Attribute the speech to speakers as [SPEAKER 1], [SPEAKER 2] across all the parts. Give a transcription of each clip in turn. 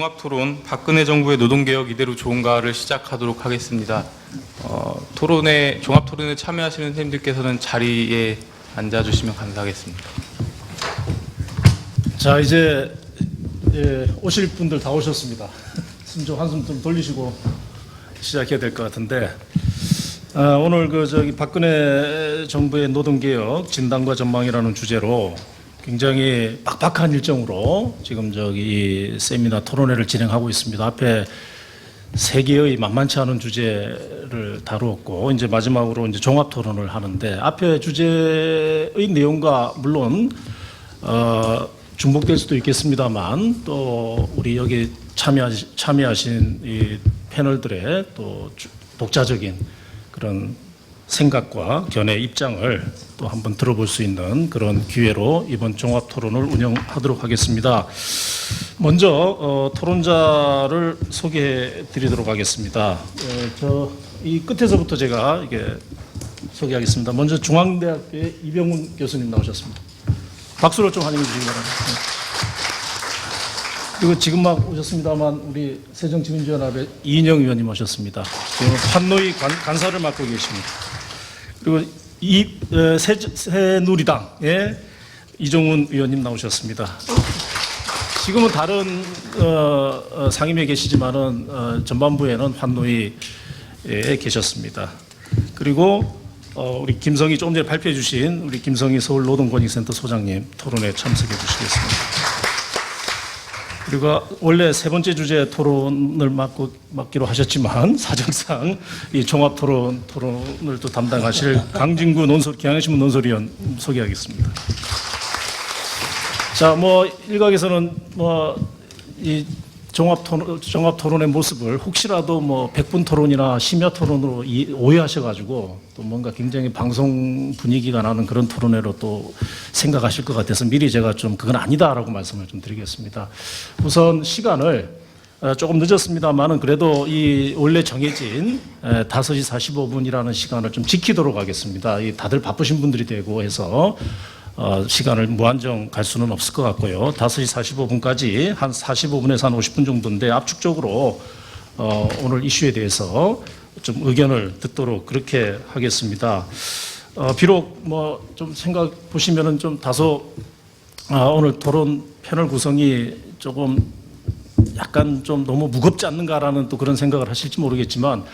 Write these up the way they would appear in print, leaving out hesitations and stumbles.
[SPEAKER 1] 종합토론 박근혜 정부의 노동개혁 이대로 좋은가를 시작하도록 하겠습니다. 종합토론에 참여하시는 선생님들께서는 자리에 앉아주시면 감사하겠습니다.
[SPEAKER 2] 자, 이제 오실 분들 다 오셨습니다. 숨 좀 한숨 좀 돌리시고 시작해야 될 것 같은데, 오늘 박근혜 정부의 노동개혁 진단과 전망이라는 주제로 굉장히 빡빡한 일정으로 지금 이 세미나 토론회를 진행하고 있습니다. 앞에 세 개의 만만치 않은 주제를 다루었고, 이제 마지막으로 이제 종합 토론을 하는데, 앞에 주제의 내용과 물론 중복될 수도 있겠습니다만, 또 우리 여기 참여하신 이 패널들의 또 독자적인 그런 생각과 견해 입장을 또 한번 들어볼 수 있는 그런 기회로 이번 종합 토론을 운영하도록 하겠습니다. 먼저 토론자를 소개해 드리도록 하겠습니다. 이 끝에서부터 제가 소개하겠습니다. 먼저 중앙대학교의 이병훈 교수님 나오셨습니다. 박수로 좀 환영해 주시기 바랍니다. 그리고 지금 막 오셨습니다만 우리 새정치민주연합의 이인영 의원님 오셨습니다. 지금 판노위 간사를 맡고 계십니다. 그리고 새누리당의 이종훈 의원님 나오셨습니다. 지금은 다른 상임위에 계시지만은 전반부에는 판노위에 계셨습니다. 그리고 우리 김성희 조금 전에 발표해 주신 우리 김성희 서울노동권익센터 소장님 토론에 참석해 주시겠습니다. 그리고 원래 세 번째 주제 토론을 맡기로 하셨지만 사정상 이 종합 토론을 또 담당하실 강진구 경향신문 논설위원 소개하겠습니다. 자, 일각에서는 이 종합 토론의 모습을 혹시라도 100분 토론이나 심야 토론으로 오해하셔가지고 또 뭔가 굉장히 방송 분위기가 나는 그런 토론회로 또 생각하실 것 같아서 미리 제가 좀 그건 아니다라고 말씀을 좀 드리겠습니다. 우선 시간을 조금 늦었습니다만은 그래도 이 원래 정해진 5시 45분이라는 시간을 좀 지키도록 하겠습니다. 다들 바쁘신 분들이 되고 해서 시간을 무한정 갈 수는 없을 것 같고요. 5시 45분까지 한 45분에서 한 50분 정도인데 압축적으로 오늘 이슈에 대해서 좀 의견을 듣도록 그렇게 하겠습니다. 비록 좀 생각 보시면은 좀 다소 오늘 토론 패널 구성이 조금 약간 좀 너무 무겁지 않는가라는 또 그런 생각을 하실지 모르겠지만,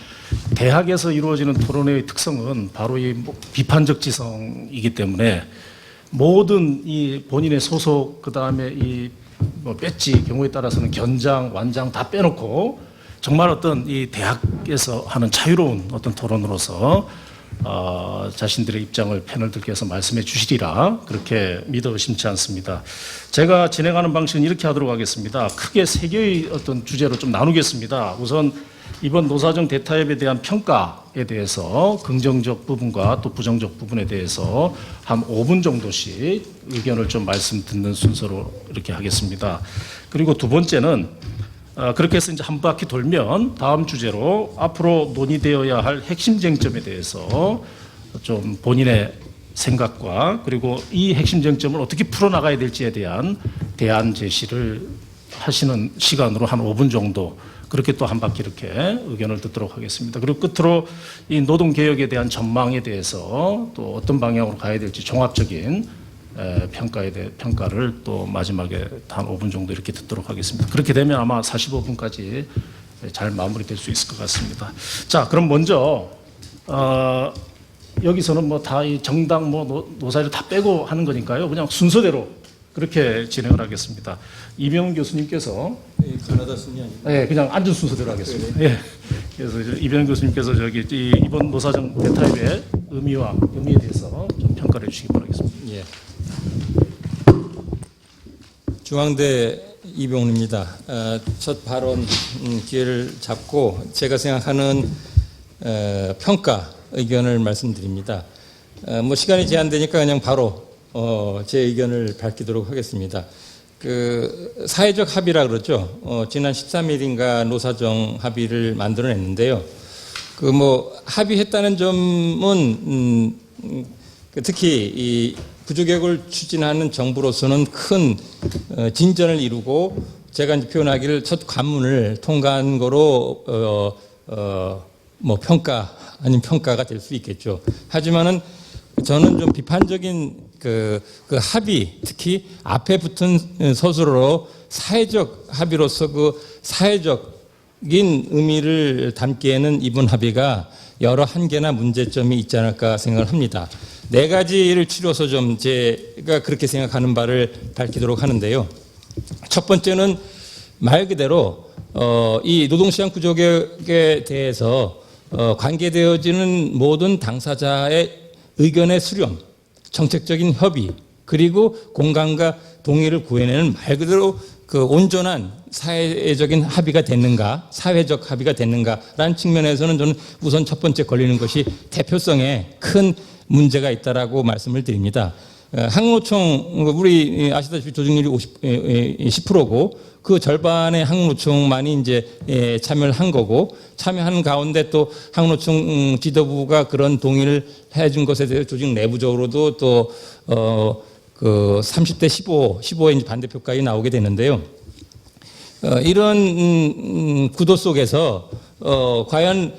[SPEAKER 2] 대학에서 이루어지는 토론회의 특성은 바로 이 비판적 지성이기 때문에 모든 이 본인의 소속, 그 다음에 이 배지 경우에 따라서는 견장, 완장 다 빼놓고 정말 어떤 이 대학에서 하는 자유로운 어떤 토론으로서 자신들의 입장을 패널들께서 말씀해 주시리라 그렇게 믿어 의심치 않습니다. 제가 진행하는 방식은 이렇게 하도록 하겠습니다. 크게 세 개의 어떤 주제로 좀 나누겠습니다. 우선 이번 노사정 대타협에 대한 평가에 대해서 긍정적 부분과 또 부정적 부분에 대해서 한 5분 정도씩 의견을 좀 말씀 듣는 순서로 이렇게 하겠습니다. 그리고 두 번째는 그렇게 해서 이제 한 바퀴 돌면 다음 주제로 앞으로 논의되어야 할 핵심 쟁점에 대해서 좀 본인의 생각과 그리고 이 핵심 쟁점을 어떻게 풀어나가야 될지에 대한 대안 제시를 하시는 시간으로 한 5분 정도 그렇게 또 한 바퀴 이렇게 의견을 듣도록 하겠습니다. 그리고 끝으로 이 노동개혁에 대한 전망에 대해서 또 어떤 방향으로 가야 될지 종합적인 평가를 또 마지막에 한 5분 정도 이렇게 듣도록 하겠습니다. 그렇게 되면 아마 45분까지 잘 마무리될 수 있을 것 같습니다. 자, 그럼 먼저 여기서는 다 이 정당 노사를 다 빼고 하는 거니까요. 그냥 순서대로 그렇게 진행을 하겠습니다. 이병훈 교수님께서
[SPEAKER 3] 가나다 순위 아닙니까?
[SPEAKER 2] 네, 그냥 앉은 순서대로 하겠습니다. 예. 그래서 이병훈 교수님께서 이번 노사정 대타협의 의미에 대해서 좀 평가를 해주시기 바라겠습니다.
[SPEAKER 3] 예. 중앙대 이병훈입니다. 첫 발언 기회를 잡고 제가 생각하는 평가 의견을 말씀드립니다. 시간이 제한되니까 그냥 바로 제 의견을 밝히도록 하겠습니다. 사회적 합의라 그러죠. 지난 13일인가 노사정 합의를 만들어냈는데요. 합의했다는 점은 특히 이 구조개혁을 추진하는 정부로서는 큰 진전을 이루고 제가 이제 표현하기를 첫 관문을 통과한 거로 뭐 평가 아닌 평가가 될 수 있겠죠. 하지만은 저는 좀 비판적인 그 합의, 특히 앞에 붙은 서술로 사회적 합의로서 그 사회적인 의미를 담기에는 이번 합의가 여러 한계나 문제점이 있지 않을까 생각을 합니다. 네 가지를 추려서 좀 제가 그렇게 생각하는 바를 밝히도록 하는데요. 첫 번째는 말 그대로 이 노동시장 구조개혁에 대해서 관계되어지는 모든 당사자의 의견의 수렴, 정책적인 협의, 그리고 공감과 동의를 구해내는 말 그대로 그 온전한 사회적인 합의가 됐는가, 사회적 합의가 됐는가라는 측면에서는 저는 우선 첫 번째 걸리는 것이 대표성에 큰 문제가 있다라고 말씀을 드립니다. 한국노총, 우리 아시다시피 조직률이 10%고 그 절반의 한국노총만이 이제 참여를 한 거고, 참여하는 가운데 또 한국노총 지도부가 그런 동의를 해준 것에 대해서 조직 내부적으로도 또 그 30대 15의 반대표까지 나오게 되는데요. 이런 구도 속에서 과연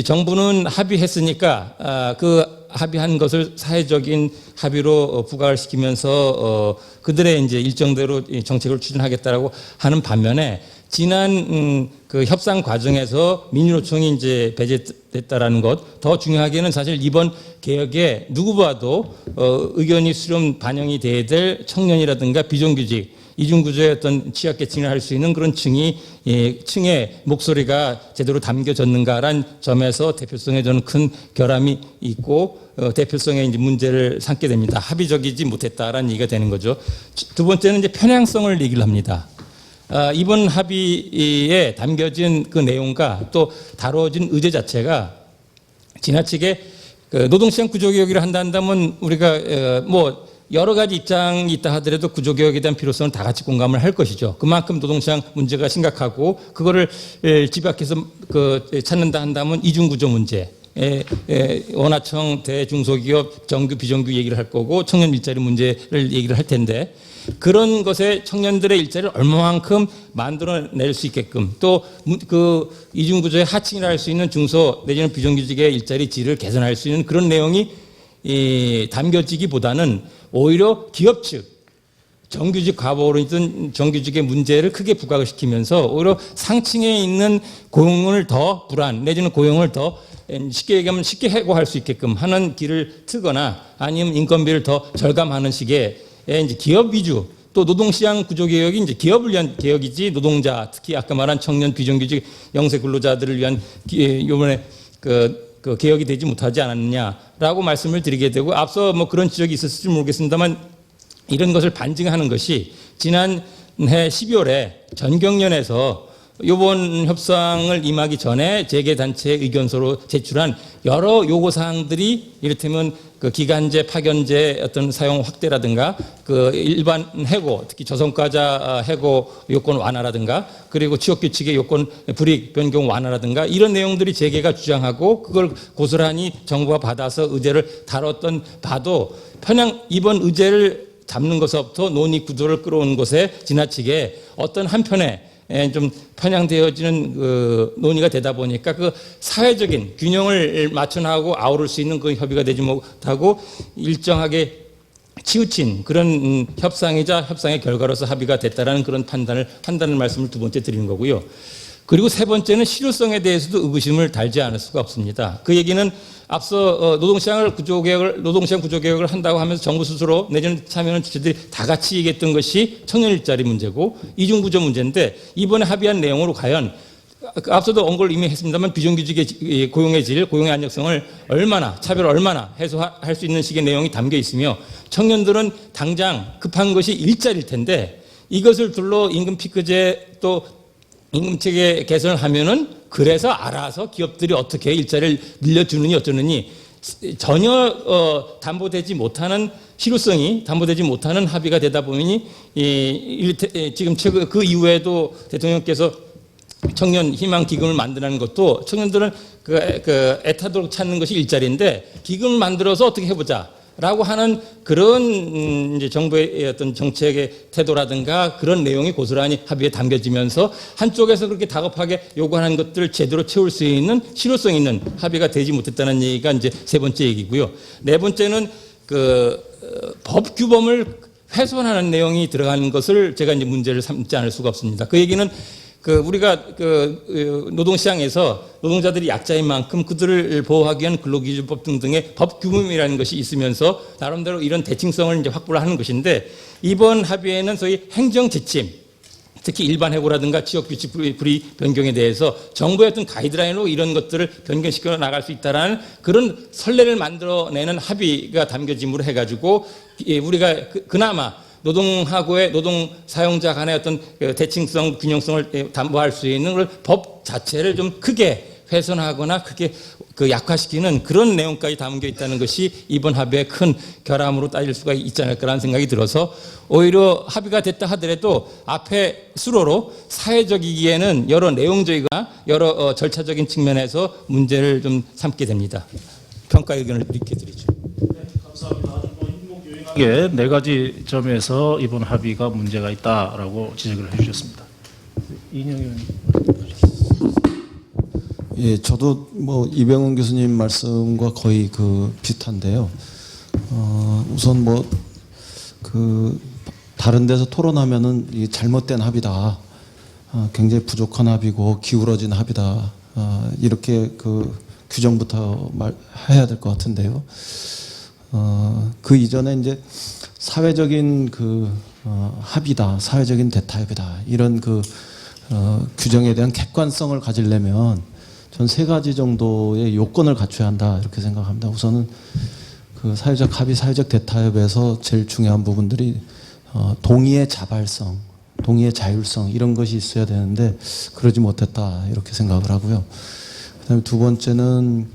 [SPEAKER 3] 정부는 합의했으니까 그 합의한 것을 사회적인 합의로 부각을 시키면서 그들의 이제 일정대로 정책을 추진하겠다라고 하는 반면에 지난 그 협상 과정에서 민주노총이 이제 배제됐다라는 것, 더 중요하게는 사실 이번 개혁에 누구봐도 의견이 수렴 반영이 돼야 될 청년이라든가 비정규직, 이중구조의 어떤 취약계층을 할 수 있는 그런 층의 목소리가 제대로 담겨졌는가라는 점에서 대표성에 저는 큰 결함이 있고 대표성에 이제 문제를 삼게 됩니다. 합의적이지 못했다라는 얘기가 되는 거죠. 두 번째는 이제 편향성을 얘기를 합니다. 이번 합의에 담겨진 그 내용과 또 다뤄진 의제 자체가 지나치게 노동시장 구조개혁을 한다면 우리가 뭐 여러 가지 입장이 있다 하더라도 구조개혁에 대한 필요성은 다 같이 공감을 할 것이죠. 그만큼 노동시장 문제가 심각하고 그거를 집약해서 찾는다 한다면 이중구조 문제, 원하청, 대중소기업, 정규, 비정규 얘기를 할 거고 청년 일자리 문제를 얘기를 할 텐데 그런 것에 청년들의 일자리를 얼마만큼 만들어낼 수 있게끔 또 그 이중구조의 하층이라 할 수 있는 중소 내지는 비정규직의 일자리 질을 개선할 수 있는 그런 내용이 담겨지기보다는 오히려 기업 측 정규직 과보로 있던 정규직의 문제를 크게 부각을 시키면서 오히려 상층에 있는 고용을 더 불안 내지는 고용을 더 쉽게 얘기하면 쉽게 해고할 수 있게끔 하는 길을 트거나 아니면 인건비를 더 절감하는 식의 이제 기업 위주 또 노동시장 구조개혁이 이제 기업을 위한 개혁이지 노동자 특히 아까 말한 청년 비정규직 영세 근로자들을 위한 이번에 그 개혁이 되지 못하지 않았느냐라고 말씀을 드리게 되고 앞서 뭐 그런 지적이 있었을지 모르겠습니다만 이런 것을 반증하는 것이 지난해 12월에 전경련에서 이번 협상을 임하기 전에 재계단체 의견서로 제출한 여러 요구사항들이 이를테면 그 기간제, 파견제 어떤 사용 확대라든가 그 일반 해고, 특히 저성과자 해고 요건 완화라든가 그리고 취업규칙의 요건 불이익 변경 완화라든가 이런 내용들이 재계가 주장하고 그걸 고스란히 정부가 받아서 의제를 다뤘던 바도 이번 의제를 잡는 것부터 논의 구도를 끌어오는 것에 지나치게 어떤 한편에 좀 편향되어지는 그 논의가 되다 보니까 그 사회적인 균형을 맞춰나가고 아우를 수 있는 그 협의가 되지 못하고 일정하게 치우친 그런 협상이자 협상의 결과로서 합의가 됐다라는 그런 판단을 말씀을 두 번째 드리는 거고요. 그리고 세 번째는 실효성에 대해서도 의구심을 달지 않을 수가 없습니다. 그 얘기는 앞서 노동시장 구조개혁을 한다고 하면서 정부 스스로 내지는 참여하는 주체들이 다 같이 얘기했던 것이 청년 일자리 문제고 이중구조 문제인데 이번에 합의한 내용으로 과연 앞서도 언급을 이미 했습니다만 비정규직의 고용의 질, 고용의 안정성을 얼마나 차별을 얼마나 해소할 수 있는 식의 내용이 담겨 있으며 청년들은 당장 급한 것이 일자리일 텐데 이것을 둘러 임금 피크제 또 임금 체계 개선을 하면은 그래서 알아서 기업들이 어떻게 일자리를 늘려주느니 어쩌느니 전혀 담보되지 못하는 실효성이 담보되지 못하는 합의가 되다 보니 지금 최근 그 이후에도 대통령께서 청년 희망 기금을 만드는 것도 청년들은 그 애타도록 찾는 것이 일자리인데 기금을 만들어서 어떻게 해보자. 라고 하는 그런 이제 정부의 어떤 정책의 태도라든가 그런 내용이 고스란히 합의에 담겨지면서 한쪽에서 그렇게 다급하게 요구하는 것들을 제대로 채울 수 있는 실효성 있는 합의가 되지 못했다는 얘기가 이제 세 번째 얘기고요. 네 번째는 법 규범을 훼손하는 내용이 들어가는 것을 제가 이제 문제를 삼지 않을 수가 없습니다. 그 얘기는 우리가 노동시장에서 노동자들이 약자인 만큼 그들을 보호하기 위한 근로기준법 등등의 법 규범이라는 것이 있으면서 나름대로 이런 대칭성을 이제 확보를 하는 것인데 이번 합의에는 소위 행정 지침, 특히 일반 해고라든가 지역규칙 불이익 변경에 대해서 정부의 어떤 가이드라인으로 이런 것들을 변경시켜 나갈 수 있다라는 그런 선례를 만들어내는 합의가 담겨짐으로 해가지고 우리가 그나마 노동하고의 노동 사용자 간의 어떤 대칭성, 균형성을 담보할 수 있는 걸 법 자체를 좀 크게 훼손하거나 크게 약화시키는 그런 내용까지 담겨 있다는 것이 이번 합의의 큰 결함으로 따질 수가 있지 않을까라는 생각이 들어서 오히려 합의가 됐다 하더라도 앞에 수로로 사회적이기에는 여러 내용적이거나 여러 절차적인 측면에서 문제를 좀 삼게 됩니다. 평가 의견을 이렇게 드리죠.
[SPEAKER 2] 네 가지 점에서 이번 합의가 문제가 있다라고 지적을 해주셨습니다. 이인영 의원님.
[SPEAKER 4] 예, 저도 이병훈 교수님 말씀과 거의 비슷한데요. 우선 다른 데서 토론하면은 이 잘못된 합의다, 굉장히 부족한 합의고 기울어진 합의다, 이렇게 규정부터 해야 될 것 같은데요. 그 이전에 이제 사회적인 합의다, 사회적인 대타협이다, 이런 규정에 대한 객관성을 가지려면 전 세 가지 정도의 요건을 갖춰야 한다, 이렇게 생각합니다. 우선은 사회적 합의, 사회적 대타협에서 제일 중요한 부분들이 동의의 자발성, 동의의 자율성, 이런 것이 있어야 되는데 그러지 못했다, 이렇게 생각을 하고요. 그다음에 두 번째는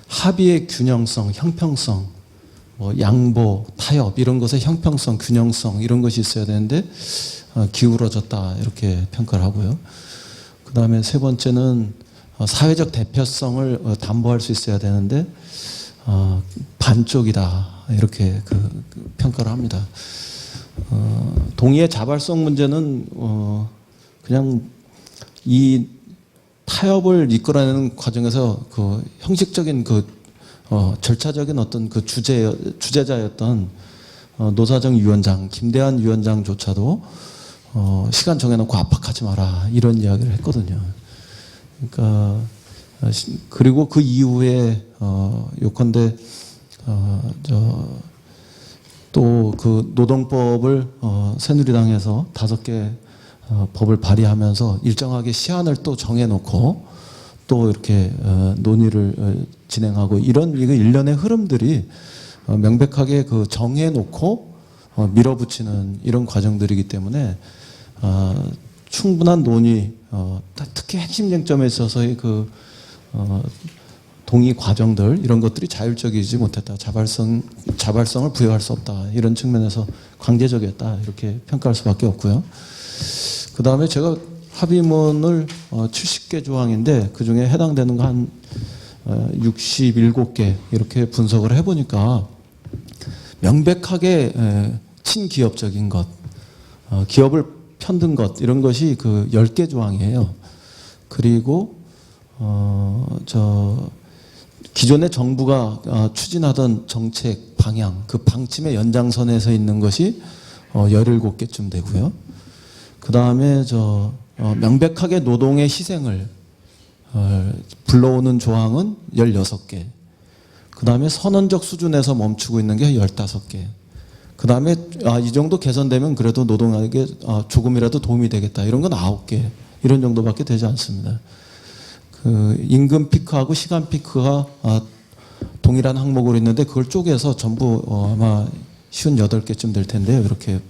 [SPEAKER 4] 합의의 균형성, 형평성, 양보, 타협, 이런 것의 형평성, 균형성, 이런 것이 있어야 되는데 기울어졌다, 이렇게 평가를 하고요. 그 다음에 세 번째는 사회적 대표성을 담보할 수 있어야 되는데 반쪽이다, 이렇게 평가를 합니다. 동의의 자발성 문제는 그냥 이 타협을 이끌어내는 과정에서 형식적인 절차적인 어떤 주재자였던 노사정 위원장, 김대한 위원장조차도 시간 정해놓고 압박하지 마라, 이런 이야기를 했거든요. 그러니까 그리고 그 이후에 요컨대 또 노동법을 새누리당에서 5개 법을 발의하면서 일정하게 시한을 또 정해놓고 또 이렇게 논의를 진행하고 이거 일련의 흐름들이 명백하게 정해놓고 밀어붙이는 이런 과정들이기 때문에 충분한 논의, 특히 핵심 쟁점에 있어서의 동의 과정들, 이런 것들이 자율적이지 못했다, 자발성을 부여할 수 없다, 이런 측면에서 강제적이었다, 이렇게 평가할 수밖에 없고요. 그 다음에 제가 합의문을 70개 조항인데 그중에 해당되는 거 한 67개 이렇게 분석을 해보니까 명백하게 친기업적인 것, 기업을 편든 것, 이런 것이 10개 조항이에요. 그리고 기존의 정부가 추진하던 정책 방향, 그 방침의 연장선에서 있는 것이 17개쯤 되고요. 그 다음에 명백하게 노동의 희생을 불러오는 조항은 16개. 그 다음에 선언적 수준에서 멈추고 있는 게 15개. 그 다음에 이 정도 개선되면 그래도 노동에게 조금이라도 도움이 되겠다, 이런 건 9개. 이런 정도밖에 되지 않습니다. 임금 피크하고 시간 피크가 동일한 항목으로 있는데 그걸 쪼개서 전부 아마 58개쯤 될 텐데요. 이렇게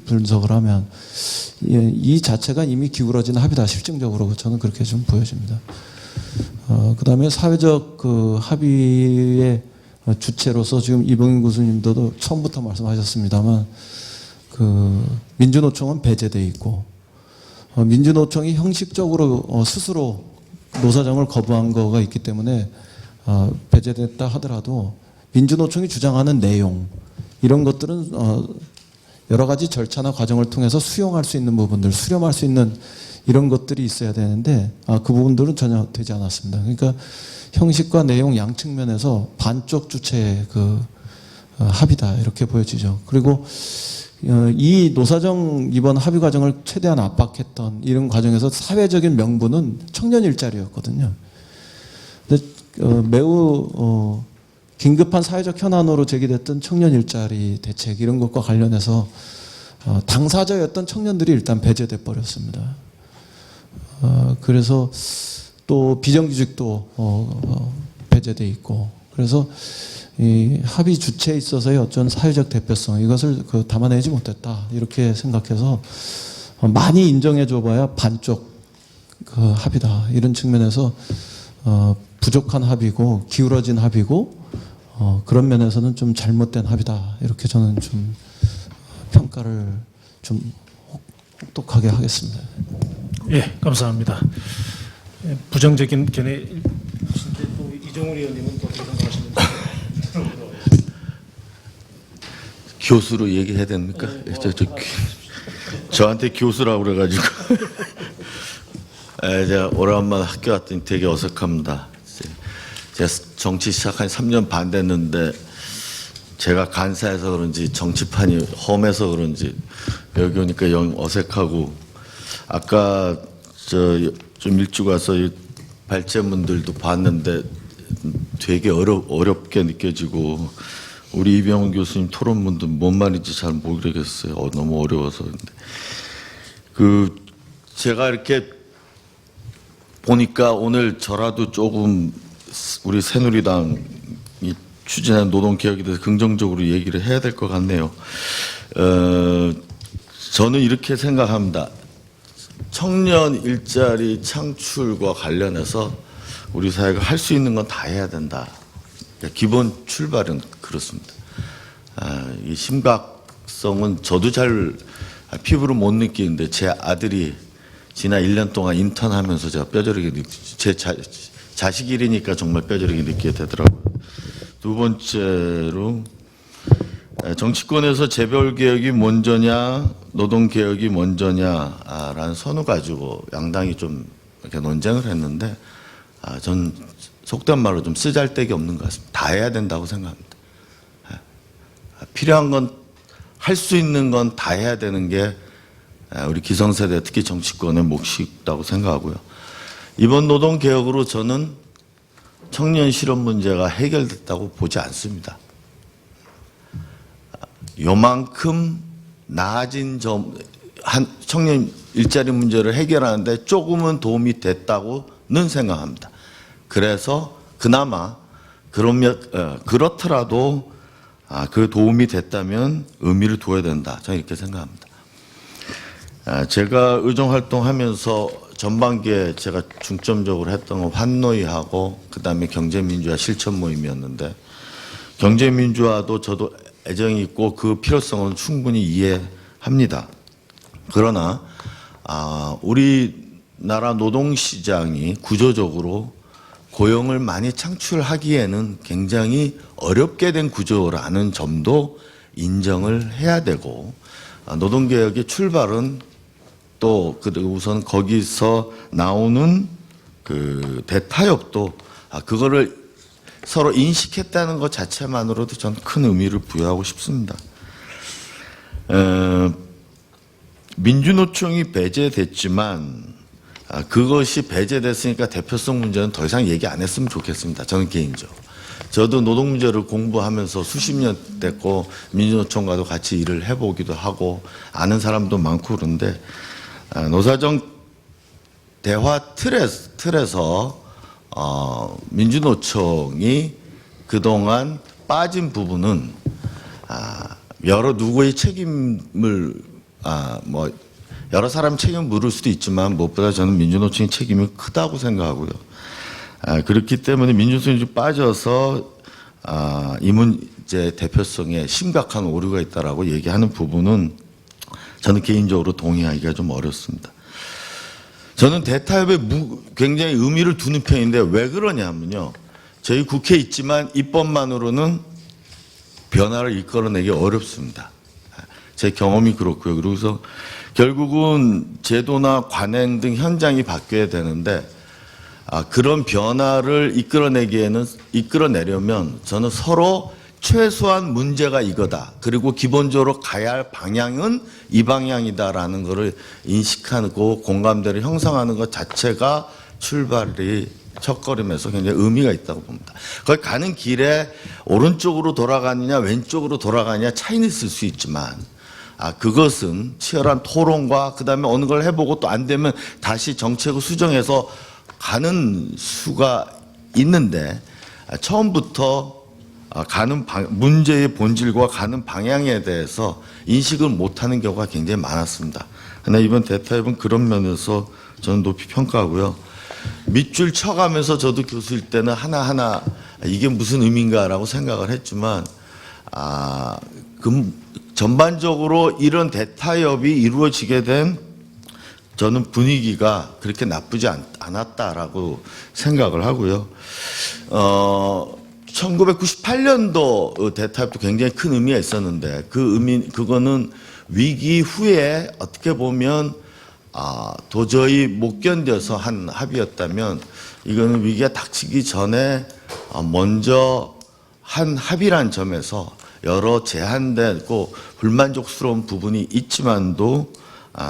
[SPEAKER 4] 분석을 하면 이 자체가 이미 기울어진 합의다, 실증적으로 저는 그렇게 좀 보여집니다. 그 다음에 사회적 합의의 주체로서 지금 이병윤 교수님도 처음부터 말씀하셨습니다만 민주노총은 배제되어 있고 민주노총이 형식적으로 스스로 노사정을 거부한 거가 있기 때문에 배제됐다 하더라도 민주노총이 주장하는 내용 이런 것들은 여러 가지 절차나 과정을 통해서 수용할 수 있는 부분들, 수렴할 수 있는 이런 것들이 있어야 되는데 그 부분들은 전혀 되지 않았습니다. 그러니까 형식과 내용 양 측면에서 반쪽 주체의 합의다 이렇게 보여지죠. 그리고 이 노사정 이번 합의 과정을 최대한 압박했던 이런 과정에서 사회적인 명분은 청년 일자리였거든요. 근데 매우 긴급한 사회적 현안으로 제기됐던 청년 일자리 대책 이런 것과 관련해서 당사자였던 청년들이 일단 배제돼 버렸습니다. 그래서 또 비정규직도 배제돼 있고 그래서 이 합의 주체에 있어서의 어떤 사회적 대표성 이것을 담아내지 못했다 이렇게 생각해서 많이 인정해줘봐야 반쪽 합의다 이런 측면에서 부족한 합의고 기울어진 합의고 그런 면에서는 좀 잘못된 합의다 이렇게 저는 좀 평가를 좀 혹독하게 하겠습니다.
[SPEAKER 2] 예, 감사합니다. 부정적인 견해 또 이종훈 의원님은 또 어떻게 생각하시는지.
[SPEAKER 5] 교수로 얘기해야 됩니까? 저한테 교수라고 그래가지고 제가 오랜만에 학교 왔더니 되게 어색합니다. 제가 정치 시작한 3년 반 됐는데 제가 간사해서 그런지 정치판이 험해서 그런지 여기 오니까 영 어색하고 아까 좀 일찍 와서 이 발제문들도 봤는데 되게 어렵게 느껴지고 우리 이병훈 교수님 토론문도 뭔 말인지 잘 모르겠어요. 너무 어려워서. 제가 이렇게 보니까 오늘 저라도 조금 우리 새누리당이 추진하는 노동개혁에 대해서 긍정적으로 얘기를 해야 될 것 같네요. 저는 이렇게 생각합니다. 청년 일자리 창출과 관련해서 우리 사회가 할 수 있는 건 다 해야 된다. 기본 출발은 그렇습니다. 이 심각성은 저도 잘 피부로 못 느끼는데 제 아들이 지난 1년 동안 인턴하면서 제가 뼈저리게 제 자식 일이니까 정말 뼈저리게 느끼게 되더라고요. 두 번째로 정치권에서 재벌개혁이 먼저냐 노동개혁이 먼저냐라는 선을 가지고 양당이 좀 이렇게 논쟁을 했는데 전 속된 말로 좀 쓰잘데기 없는 것 같습니다. 다 해야 된다고 생각합니다. 필요한 건 할 수 있는 건 다 해야 되는 게 우리 기성세대 특히 정치권의 몫이라고 생각하고요. 이번 노동개혁으로 저는 청년 실업 문제가 해결됐다고 보지 않습니다. 요만큼 나아진 청년 일자리 문제를 해결하는데 조금은 도움이 됐다고는 생각합니다. 그래서 그나마 그렇더라도 그 도움이 됐다면 의미를 둬야 된다. 저는 이렇게 생각합니다. 제가 의정활동하면서 전반기에 제가 중점적으로 했던 건 환노위하고 그다음에 경제민주화 실천 모임이었는데 경제민주화도 저도 애정이 있고 그 필요성은 충분히 이해합니다. 그러나 우리나라 노동시장이 구조적으로 고용을 많이 창출하기에는 굉장히 어렵게 된 구조라는 점도 인정을 해야 되고 노동개혁의 출발은 또 우선 거기서 나오는 그 대타협도 그거를 서로 인식했다는 것 자체만으로도 전 큰 의미를 부여하고 싶습니다. 민주노총이 배제됐지만 그것이 배제됐으니까 대표성 문제는 더 이상 얘기 안 했으면 좋겠습니다. 저는 개인적으로. 저도 노동 문제를 공부하면서 수십 년 됐고 민주노총과도 같이 일을 해보기도 하고 아는 사람도 많고 그런데 노사정 대화 틀에서 민주노총이 그동안 빠진 부분은 여러 누구의 책임을 여러 사람 책임을 물을 수도 있지만 무엇보다 저는 민주노총의 책임이 크다고 생각하고요. 그렇기 때문에 민주노총이 좀 빠져서 이 문제 대표성에 심각한 오류가 있다라고 얘기하는 부분은 저는 개인적으로 동의하기가 좀 어렵습니다. 저는 대타협에 굉장히 의미를 두는 편인데 왜 그러냐면요. 저희 국회에 있지만 입법만으로는 변화를 이끌어내기 어렵습니다. 제 경험이 그렇고요. 그래서 결국은 제도나 관행 등 현장이 바뀌어야 되는데 그런 변화를 이끌어내려면 저는 서로 최소한 문제가 이거다. 그리고 기본적으로 가야 할 방향은 이 방향이다라는 것을 인식하고 공감대를 형성하는 것 자체가 출발이 첫걸음에서 굉장히 의미가 있다고 봅니다. 거기 가는 길에 오른쪽으로 돌아가느냐 왼쪽으로 돌아가느냐 차이는 있을 수 있지만 그것은 치열한 토론과 그다음에 어느 걸 해보고 또 안 되면 다시 정책을 수정해서 가는 수가 있는데 처음부터 문제의 본질과 가는 방향에 대해서 인식을 못하는 경우가 굉장히 많았습니다. 그러나 이번 대타협은 그런 면에서 저는 높이 평가하고요. 밑줄 쳐가면서 저도 교수일 때는 하나하나 이게 무슨 의미인가라고 생각을 했지만 전반적으로 이런 대타협이 이루어지게 된 저는 분위기가 그렇게 나쁘지 않았다라고 생각을 하고요. 1998년도 대타협도 굉장히 큰 의미가 있었는데 그거는 위기 후에 어떻게 보면 도저히 못 견뎌서 한 합의였다면 이거는 위기가 닥치기 전에 먼저 한 합의란 점에서 여러 제한되고 불만족스러운 부분이 있지만도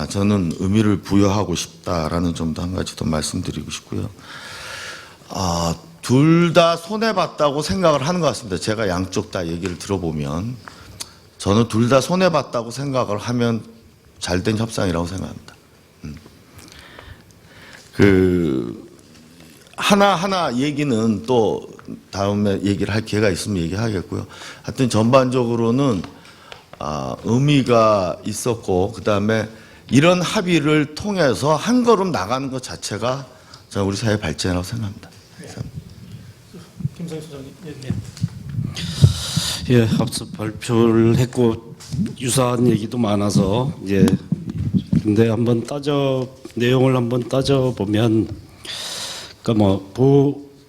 [SPEAKER 5] 저는 의미를 부여하고 싶다라는 점도 한 가지 더 말씀드리고 싶고요. 둘 다 손해봤다고 생각을 하는 것 같습니다. 제가 양쪽 다 얘기를 들어보면 저는 둘 다 손해봤다고 생각을 하면 잘된 협상이라고 생각합니다. 하나하나 얘기는 또 다음에 얘기를 할 기회가 있으면 얘기하겠고요. 하여튼 전반적으로는 의미가 있었고 그다음에 이런 합의를 통해서 한 걸음 나가는 것 자체가 저는 우리 사회 발전이라고 생각합니다.
[SPEAKER 2] 김성희 소장님.
[SPEAKER 6] 예, 앞서 발표를 했고 유사한 얘기도 많아서 근데 한번 내용을 한번 따져 보면 그러니까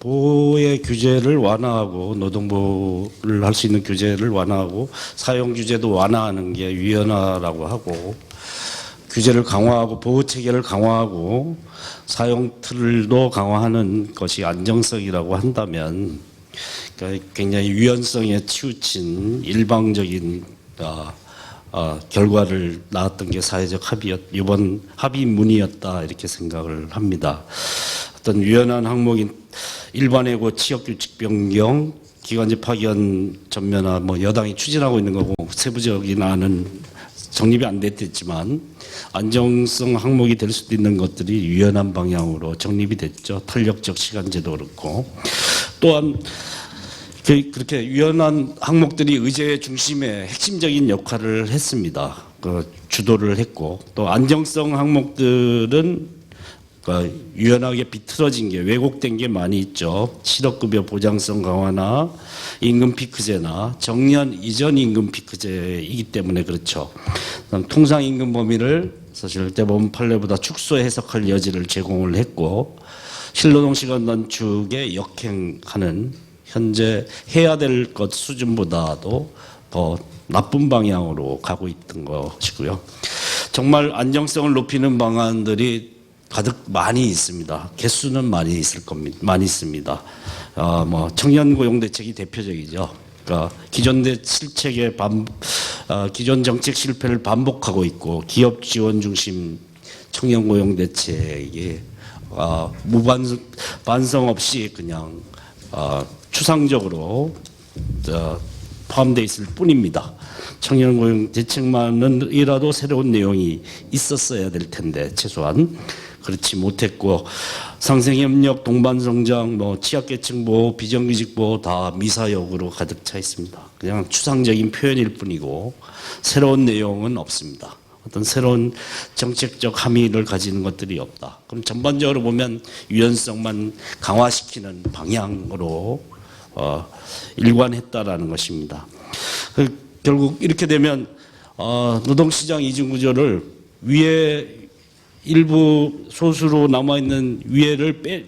[SPEAKER 6] 보호의 규제를 완화하고 노동보호를 할 수 있는 규제를 완화하고 사용 규제도 완화하는 게 위헌화라고 하고 규제를 강화하고 보호 체계를 강화하고 사용 틀도 강화하는 것이 안정성이라고 한다면 그러니까 굉장히 유연성에 치우친 일방적인 결과를 낳았던 게 사회적 이번 합의문이었다 이렇게 생각을 합니다. 어떤 유연한 항목인 일반해고 취업규칙 변경, 기관지 파견 전면화 여당이 추진하고 있는 거고 세부적인 안은 정립이 안 됐지만 안정성 항목이 될 수도 있는 것들이 유연한 방향으로 정립이 됐죠. 탄력적 시간제도 그렇고 또한 그렇게 유연한 항목들이 의제 중심의 핵심적인 역할을 했습니다. 주도를 했고 또 안정성 항목들은 유연하게 비틀어진 게 왜곡된 게 많이 있죠. 실업급여 보장성 강화나 임금 피크제나 정년 이전 임금 피크제이기 때문에 그렇죠. 통상 임금 범위를 사실 대법원 판례보다 축소 해석할 여지를 제공을 했고 실노동 시간 단축에 역행하는 현재 해야 될 것 수준보다도 더 나쁜 방향으로 가고 있던 것이고요. 정말 안정성을 높이는 방안들이 가득 많이 있습니다. 개수는 많이 있을 겁니다. 많이 있습니다. 청년 고용 대책이 대표적이죠. 그러니까 기존 기존 정책 실패를 반복하고 있고 기업 지원 중심 청년 고용 대책이 반성 없이 그냥 추상적으로 포함되어 있을 뿐입니다. 청년 고용 대책만이라도 새로운 내용이 있었어야 될 텐데 최소한 그렇지 못했고 상생협력, 동반성장, 취약계층 보호, 비정규직 보호 다 미사역으로 가득 차 있습니다. 그냥 추상적인 표현일 뿐이고 새로운 내용은 없습니다. 어떤 새로운 정책적 함의를 가지는 것들이 없다. 그럼 전반적으로 보면 유연성만 강화시키는 방향으로 일관했다라는 것입니다. 결국 이렇게 되면 노동시장 이중구조를 위에 일부 소수로 남아있는 위해를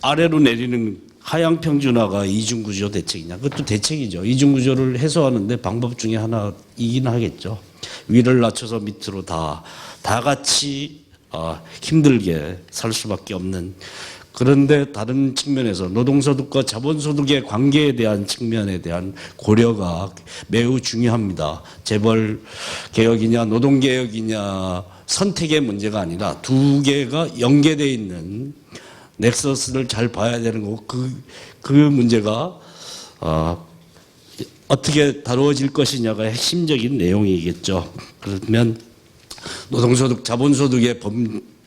[SPEAKER 6] 아래로 내리는 하향평준화가 이중구조 대책이냐? 그것도 대책이죠. 이중구조를 해소하는데 방법 중에 하나이긴 하겠죠. 위를 낮춰서 밑으로 다 같이 힘들게 살 수밖에 없는. 그런데 다른 측면에서 노동소득과 자본소득의 관계에 대한 측면에 대한 고려가 매우 중요합니다. 재벌 개혁이냐 노동개혁이냐 선택의 문제가 아니라 두 개가 연계되어 있는 넥서스를 잘 봐야 되는 거고 그 문제가 어떻게 다루어질 것이냐가 핵심적인 내용이겠죠. 그러면 노동소득, 자본소득의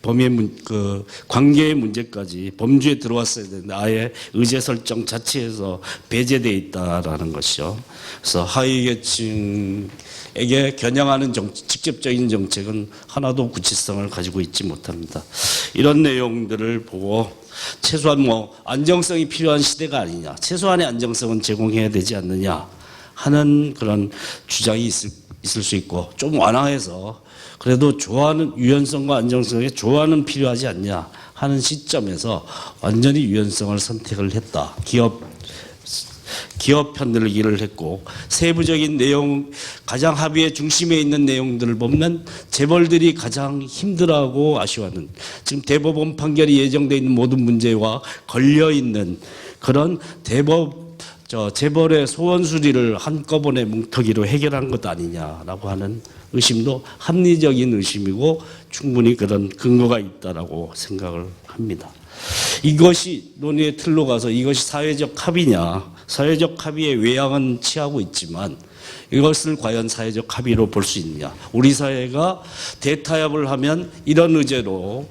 [SPEAKER 6] 범위의 관계의 문제까지 범주에 들어왔어야 되는데 아예 의제 설정 자체에서 배제되어 있다라는 것이죠. 그래서 하위계층에게 겨냥하는 직접적인 정책은 하나도 구체성을 가지고 있지 못합니다. 이런 내용들을 보고 최소한 안정성이 필요한 시대가 아니냐, 최소한의 안정성은 제공해야 되지 않느냐 하는 그런 주장이 있을 수 있고, 좀 완화해서 그래도 좋아하는 유연성과 안정성에 조화는 필요하지 않냐 하는 시점에서 완전히 유연성을 선택을 했다. 기업 편들기를 했고, 세부적인 내용, 가장 합의의 중심에 있는 내용들을 보면 재벌들이 가장 힘들어하고 아쉬워하는, 지금 대법원 판결이 예정되어 있는 모든 문제와 걸려 있는 그런 재벌의 소원 수리를 한꺼번에 뭉터기로 해결한 것 아니냐라고 하는 의심도 합리적인 의심이고 충분히 그런 근거가 있다라고 생각을 합니다. 이것이 논의의 틀로 가서 이것이 사회적 합의냐, 사회적 합의의 외양은 취하고 있지만 이것을 과연 사회적 합의로 볼 수 있느냐. 우리 사회가 대타협을 하면 이런 의제로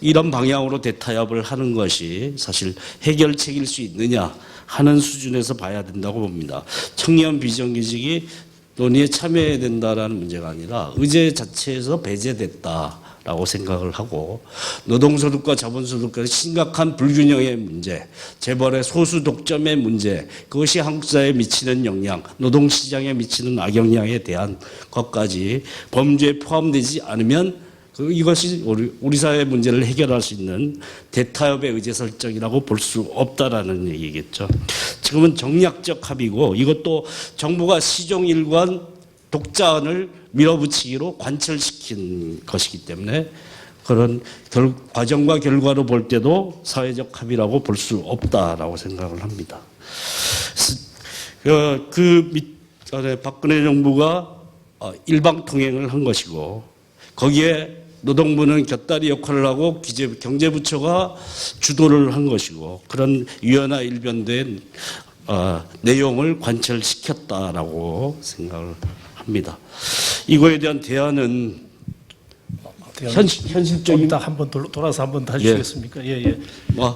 [SPEAKER 6] 이런 방향으로 대타협을 하는 것이 사실 해결책일 수 있느냐 하는 수준에서 봐야 된다고 봅니다. 청년 비정규직이 논의에 참여해야 된다라는 문제가 아니라 의제 자체에서 배제됐다라고 생각을 하고, 노동소득과 자본소득과의 심각한 불균형의 문제, 재벌의 소수 독점의 문제, 그것이 한국 사회에 미치는 영향, 노동시장에 미치는 악영향에 대한 것까지 범주에 포함되지 않으면 이것이 우리 사회의 문제를 해결할 수 있는 대타협의 의제 설정이라고 볼 수 없다라는 얘기겠죠. 지금은 정략적 합의고, 이것도 정부가 시종일관 독자안을 밀어붙이기로 관철시킨 것이기 때문에 그런 과정과 결과로 볼 때도 사회적 합의라고 볼 수 없다라고 생각을 합니다. 그 밑에 박근혜 정부가 일방통행을 한 것이고, 거기에 노동부는 곁다리 역할을 하고 경제부처가 주도를 한 것이고, 그런 유연화 일변된 내용을 관철시켰다라고 생각을 합니다. 이거에 대한 대안은 현실적인,
[SPEAKER 2] 이따 한번 돌아서 한번 다시 주시겠습니까? 예.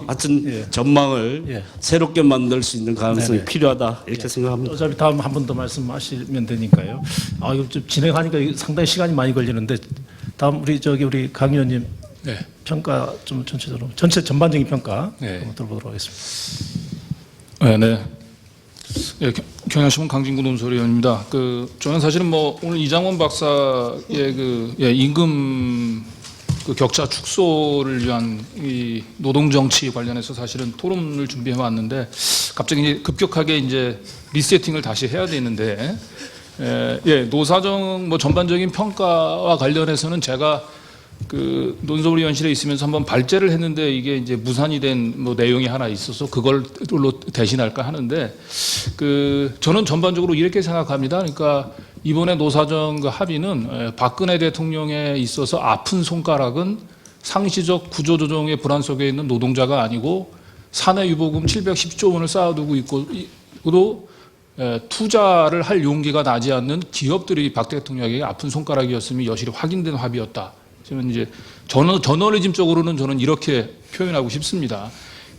[SPEAKER 6] 하여튼 전망을 새롭게 만들 수 있는 가능성이
[SPEAKER 2] 네네.
[SPEAKER 6] 필요하다 이렇게 생각합니다.
[SPEAKER 2] 어차피 다음 한 번 더 말씀하시면 되니까요. 이거 좀 진행하니까 상당히 시간이 많이 걸리는데, 다음 우리 강 의원님
[SPEAKER 1] 네.
[SPEAKER 2] 평가 좀 전체 전반적인 평가
[SPEAKER 1] 네.
[SPEAKER 2] 한번 들어보도록 하겠습니다.
[SPEAKER 7] 네. 경향신문 강진구 논설위원입니다. 저는 사실은 오늘 이장원 박사의 임금 격차 축소를 위한 이 노동 정치 관련해서 사실은 토론을 준비해 왔는데, 갑자기 이제 급격하게 이제 리세팅을 다시 해야 되는데, 노사정 전반적인 평가와 관련해서는 제가 논설위원실에 있으면서 한번 발제를 했는데, 이게 이제 무산이 된 내용이 하나 있어서 그걸로 대신할까 하는데, 저는 전반적으로 이렇게 생각합니다. 그러니까 이번에 노사정 합의는 박근혜 대통령에 있어서 아픈 손가락은 상시적 구조조정의 불안 속에 있는 노동자가 아니고 사내 유보금 710조 원을 쌓아두고 있고도 투자를 할 용기가 나지 않는 기업들이 박 대통령에게 아픈 손가락이었음이 여실히 확인된 합의였다. 저는 이제 저널리즘적으로는 저는 이렇게 표현하고 싶습니다.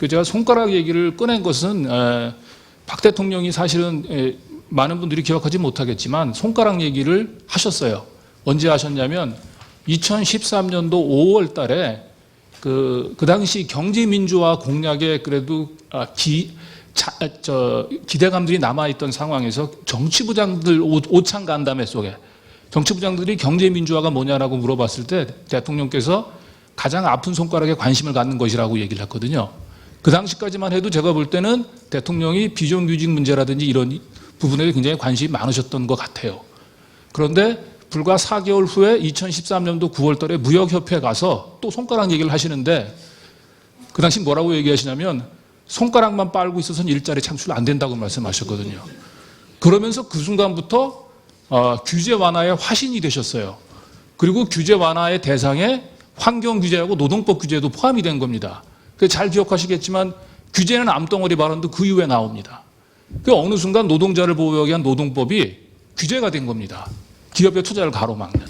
[SPEAKER 7] 제가 손가락 얘기를 꺼낸 것은 박 대통령이 사실은 많은 분들이 기억하지 못하겠지만 손가락 얘기를 하셨어요. 언제 하셨냐면 2013년도 5월 달에 그 당시 경제민주화 공약에 그래도 기대감들이 남아있던 상황에서 정치부장들 오찬 간담회 속에 정치부장들이 경제민주화가 뭐냐라고 물어봤을 때 대통령께서 가장 아픈 손가락에 관심을 갖는 것이라고 얘기를 했거든요. 그 당시까지만 해도 제가 볼 때는 대통령이 비정규직 문제라든지 이런 부분에 굉장히 관심이 많으셨던 것 같아요. 그런데 불과 4개월 후에 2013년도 9월 달에 무역협회에 가서 또 손가락 얘기를 하시는데 그 당시 뭐라고 얘기하시냐면 손가락만 빨고 있어서는 일자리 창출 안 된다고 말씀하셨거든요. 그러면서 그 순간부터 규제 완화의 화신이 되셨어요. 그리고 규제 완화의 대상에 환경 규제하고 노동법 규제도 포함이 된 겁니다. 잘 기억하시겠지만 규제는 암덩어리 발언도 그 이후에 나옵니다. 그 어느 순간 노동자를 보호하기 위한 노동법이 규제가 된 겁니다. 기업의 투자를 가로막는.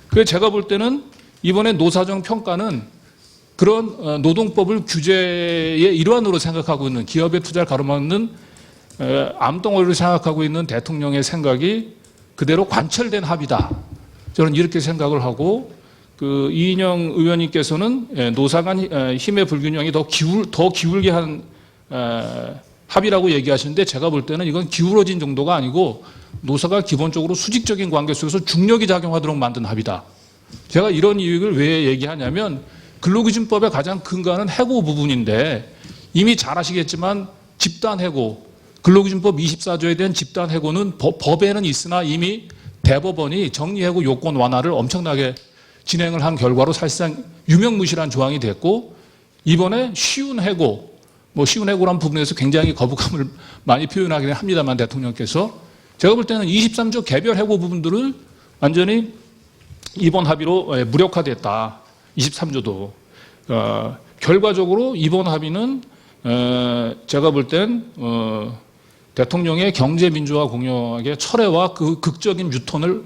[SPEAKER 7] 그래서 제가 볼 때는 이번에 노사정 평가는 그런 노동법을 규제의 일환으로 생각하고 있는 기업의 투자를 가로막는 암덩어리로 생각하고 있는 대통령의 생각이 그대로 관철된 합의다. 저는 이렇게 생각을 하고 그 이인영 의원님께서는 노사 간 힘의 불균형이 더 기울게 한 합의라고 얘기하시는데 제가 볼 때는 이건 기울어진 정도가 아니고 노사가 기본적으로 수직적인 관계 속에서 중력이 작용하도록 만든 합의다. 제가 이런 이유를 왜 얘기하냐면 근로기준법의 가장 근간은 해고 부분인데 이미 잘 아시겠지만 집단해고, 근로기준법 24조에 대한 집단해고는 법에는 있으나 이미 대법원이 정리해고 요건 완화를 엄청나게 진행을 한 결과로 사실상 유명무실한 조항이 됐고 이번에 쉬운 해고, 쉬운 해고라는 부분에서 굉장히 거부감을 많이 표현하긴 합니다만 대통령께서 제가 볼 때는 23조 개별 해고 부분들을 완전히 이번 합의로 무력화됐다. 23조도. 결과적으로 이번 합의는 제가 볼 땐 대통령의 경제민주화 공약의 철회와 그 극적인 유턴을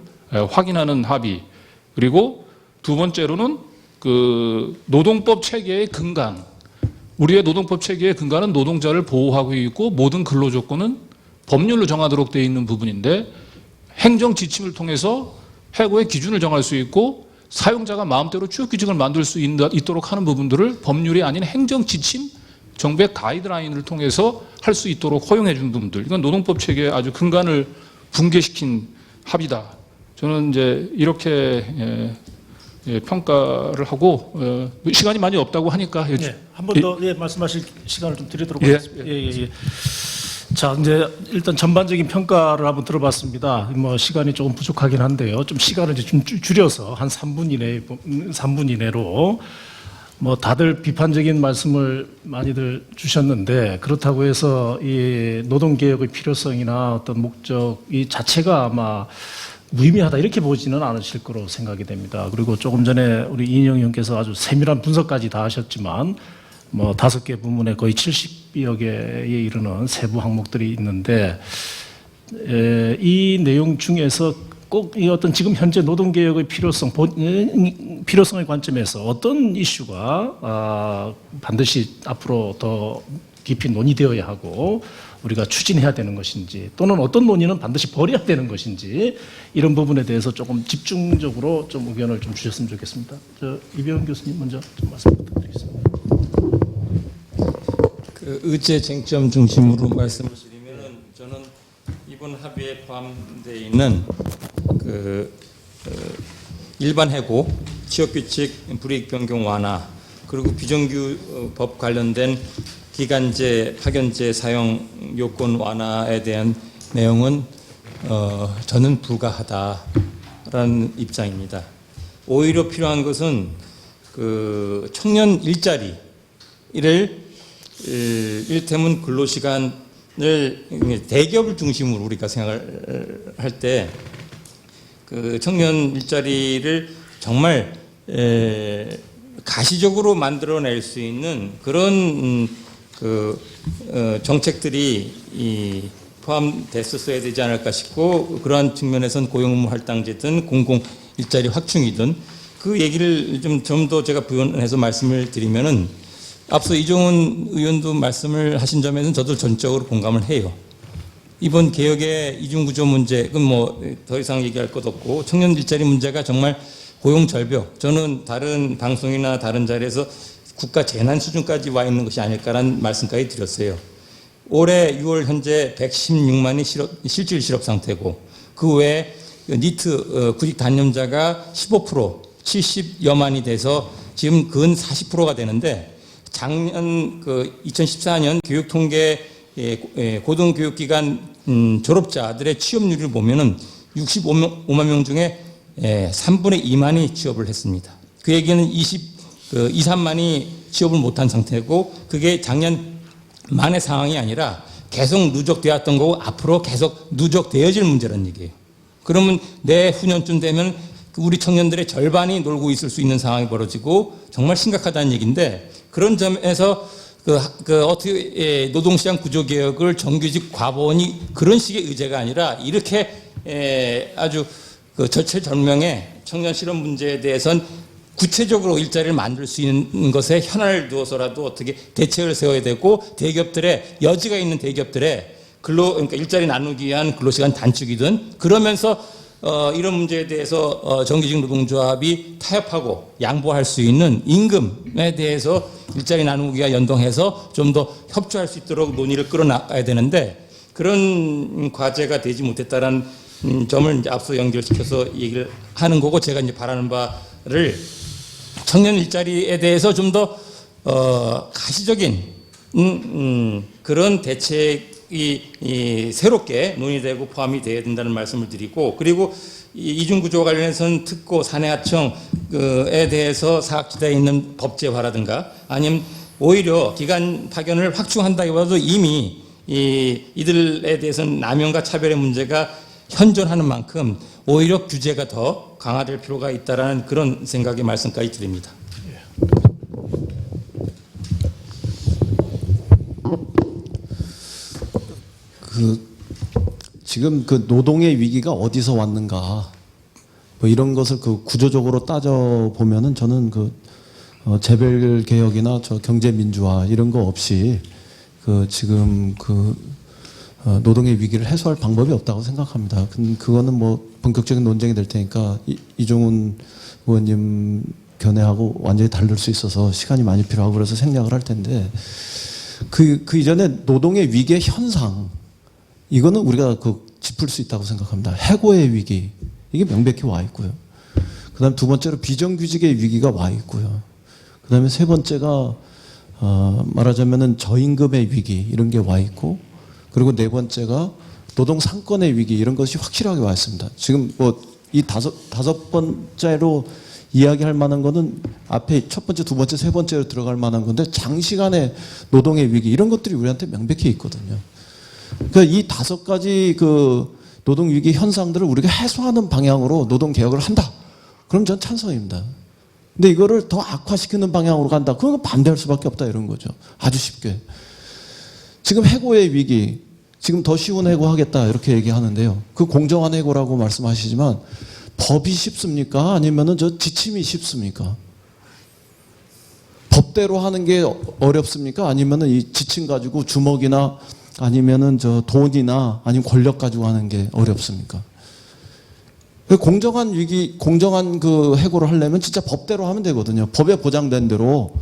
[SPEAKER 7] 확인하는 합의. 그리고 두 번째로는 그 노동법 체계의 근간. 우리의 노동법 체계의 근간은 노동자를 보호하고 있고 모든 근로 조건은 법률로 정하도록 되어 있는 부분인데 행정 지침을 통해서 해고의 기준을 정할 수 있고 사용자가 마음대로 취업 규칙을 만들 수 있도록 하는 부분들을 법률이 아닌 행정 지침, 정부의 가이드라인을 통해서 할 수 있도록 허용해 준 부분들. 이건 노동법 체계의 아주 근간을 붕괴시킨 합의다. 저는 이제 이렇게 평가를 하고 시간이 많이 없다고 하니까
[SPEAKER 2] 한 번 더 말씀하실 시간을 좀 드리도록 하겠습니다. 자, 이제 일단 전반적인 평가를 한번 들어봤습니다. 시간이 조금 부족하긴 한데요. 좀 시간을 이제 좀 줄여서 한 3분 이내로 다들 비판적인 말씀을 많이들 주셨는데 그렇다고 해서 이 노동개혁의 필요성이나 어떤 목적 이 자체가 아마 무의미하다 이렇게 보지는 않으실 거로 생각이 됩니다. 그리고 조금 전에 우리 이인영 의원께서 아주 세밀한 분석까지 다 하셨지만 5개 부문에 거의 70여 개에 이르는 세부 항목들이 있는데 이 내용 중에서 꼭 이 어떤 지금 현재 노동개혁의 필요성의 관점에서 어떤 이슈가 반드시 앞으로 더 깊이 논의되어야 하고 우리가 추진해야 되는 것인지 또는 어떤 논의는 반드시 버려야 되는 것인지 이런 부분에 대해서 조금 집중적으로 좀 의견을 좀 주셨으면 좋겠습니다. 이병헌 교수님 먼저 좀 말씀 부탁드리겠습니다.
[SPEAKER 3] 그 의제 쟁점 중심으로 말씀을 드리면 저는 이번 합의에 포함되어 있는 일반 해고, 취업규칙 불이익 변경 완화, 그리고 비정규 법 관련된 기간제, 파견제 사용 요건 완화에 대한 내용은 저는 불가하다라는 입장입니다. 오히려 필요한 것은 그 청년 일자리를 이를테면 근로시간을 대기업을 중심으로 우리가 생각을 할 때 그 청년 일자리를 정말 가시적으로 만들어낼 수 있는 그런 정책들이 포함됐었어야 되지 않을까 싶고 그러한 측면에서는 고용의무 할당제든 공공 일자리 확충이든 그 얘기를 좀 더 제가 부연해서 말씀을 드리면은 앞서 이종훈 의원도 말씀을 하신 점에서는 저도 전적으로 공감을 해요. 이번 개혁의 이중구조 문제, 그건 더 이상 얘기할 것 없고 청년 일자리 문제가 정말 고용 절벽, 저는 다른 방송이나 다른 자리에서 국가 재난 수준까지 와 있는 것이 아닐까라는 말씀까지 드렸어요. 올해 6월 현재 116만이 실질 실업 상태고 그 외에 니트 구직 단념자가 15% 70여만이 돼서 지금 근 40%가 되는데 작년 그 2014년 교육통계 고등교육기관 졸업자들의 취업률을 보면은 65만 명 중에 3분의 2만이 취업을 했습니다. 그 얘기는 2, 3만이 취업을 못한 상태고 그게 작년 만의 상황이 아니라 계속 누적되었던 거고 앞으로 계속 누적되어질 문제라는 얘기예요. 그러면 내후년쯤 되면 우리 청년들의 절반이 놀고 있을 수 있는 상황이 벌어지고 정말 심각하다는 얘기인데 그런 점에서 어떻게 노동시장 구조개혁을 정규직 과보원이 그런 식의 의제가 아니라 이렇게 아주 절체절명의 청년 실업 문제에 대해서는 구체적으로 일자리를 만들 수 있는 것에 현안을 두어서라도 어떻게 대책을 세워야 되고 대기업들의 여지가 있는 대기업들의 그러니까 일자리 나누기 위한 근로시간 단축이든 그러면서 이런 문제에 대해서 정규직 노동조합이 타협하고 양보할 수 있는 임금에 대해서 일자리 나누기와 연동해서 좀 더 협조할 수 있도록 논의를 끌어나가야 되는데 그런 과제가 되지 못했다는 점을 이제 앞서 연결시켜서 얘기를 하는 거고 제가 이제 바라는 바를 청년 일자리에 대해서 좀 더 가시적인 그런 대책이 새롭게 논의되고 포함이 되어야 된다는 말씀을 드리고 그리고 이중구조와 관련해서는 특고 사내하청에 대해서 사각지대에 있는 법제화라든가 아니면 오히려 기간 파견을 확충한다기보다도 이미 이들에 대해서는 남용과 차별의 문제가 현존하는 만큼 오히려 규제가 더 강화될 필요가 있다라는 그런 생각의 말씀까지 드립니다.
[SPEAKER 4] 지금 그 노동의 위기가 어디서 왔는가 뭐 이런 것을 그 구조적으로 따져 보면은 저는 재벌 개혁이나 경제 민주화 이런 거 없이 지금 노동의 위기를 해소할 방법이 없다고 생각합니다. 그거는 뭐 본격적인 논쟁이 될 테니까 이종훈 의원님 견해하고 완전히 다를 수 있어서 시간이 많이 필요하고 그래서 생략을 할 텐데 그 이전에 노동의 위기의 현상 이거는 우리가 짚을 수 있다고 생각합니다. 해고의 위기 이게 명백히 와 있고요. 그다음 두 번째로 비정규직의 위기가 와 있고요. 그다음에 세 번째가 말하자면은 저임금의 위기 이런 게 와 있고 그리고 네 번째가 노동 상권의 위기 이런 것이 확실하게 와 있습니다. 지금 뭐 이 다섯 번째로 이야기할 만한 거는 앞에 첫 번째, 두 번째, 세 번째로 들어갈 만한 건데 장시간의 노동의 위기 이런 것들이 우리한테 명백히 있거든요. 그러니까 이 다섯 가지 노동 위기 현상들을 우리가 해소하는 방향으로 노동 개혁을 한다. 그럼 전 찬성입니다. 근데 이거를 더 악화시키는 방향으로 간다. 그건 반대할 수밖에 없다 이런 거죠. 아주 쉽게. 지금 해고의 위기, 지금 더 쉬운 해고하겠다 이렇게 얘기하는데요. 그 공정한 해고라고 말씀하시지만 법이 쉽습니까? 아니면은 지침이 쉽습니까? 법대로 하는 게 어렵습니까? 아니면은 이 지침 가지고 주먹이나 아니면은 돈이나 아니면 권력 가지고 하는 게 어렵습니까? 공정한 해고를 하려면 진짜 법대로 하면 되거든요. 법에 보장된 대로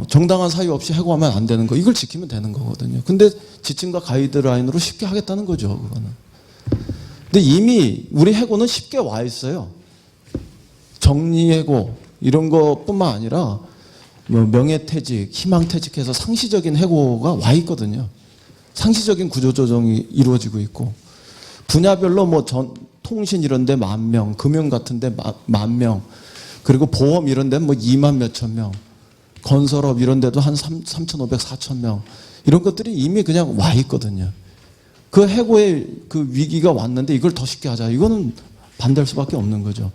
[SPEAKER 4] 정당한 사유 없이 해고하면 안 되는 거 이걸 지키면 되는 거거든요. 근데 지침과 가이드라인으로 쉽게 하겠다는 거죠, 그거는. 근데 이미 우리 해고는 쉽게 와 있어요. 정리해고 이런 것뿐만 아니라 명예퇴직, 희망퇴직해서 상시적인 해고가 와 있거든요. 상시적인 구조조정이 이루어지고 있고 분야별로 통신 이런 데 10,000명, 금융 같은 데 10,000명, 그리고 보험 이런 데는 2만 몇천 명, 건설업 이런 데도 한 3,500, 4,000명 이런 것들이 이미 그냥 와 있거든요. 그 해고의 위기가 왔는데 이걸 더 쉽게 하자. 이거는 반대할 수밖에 없는 거죠.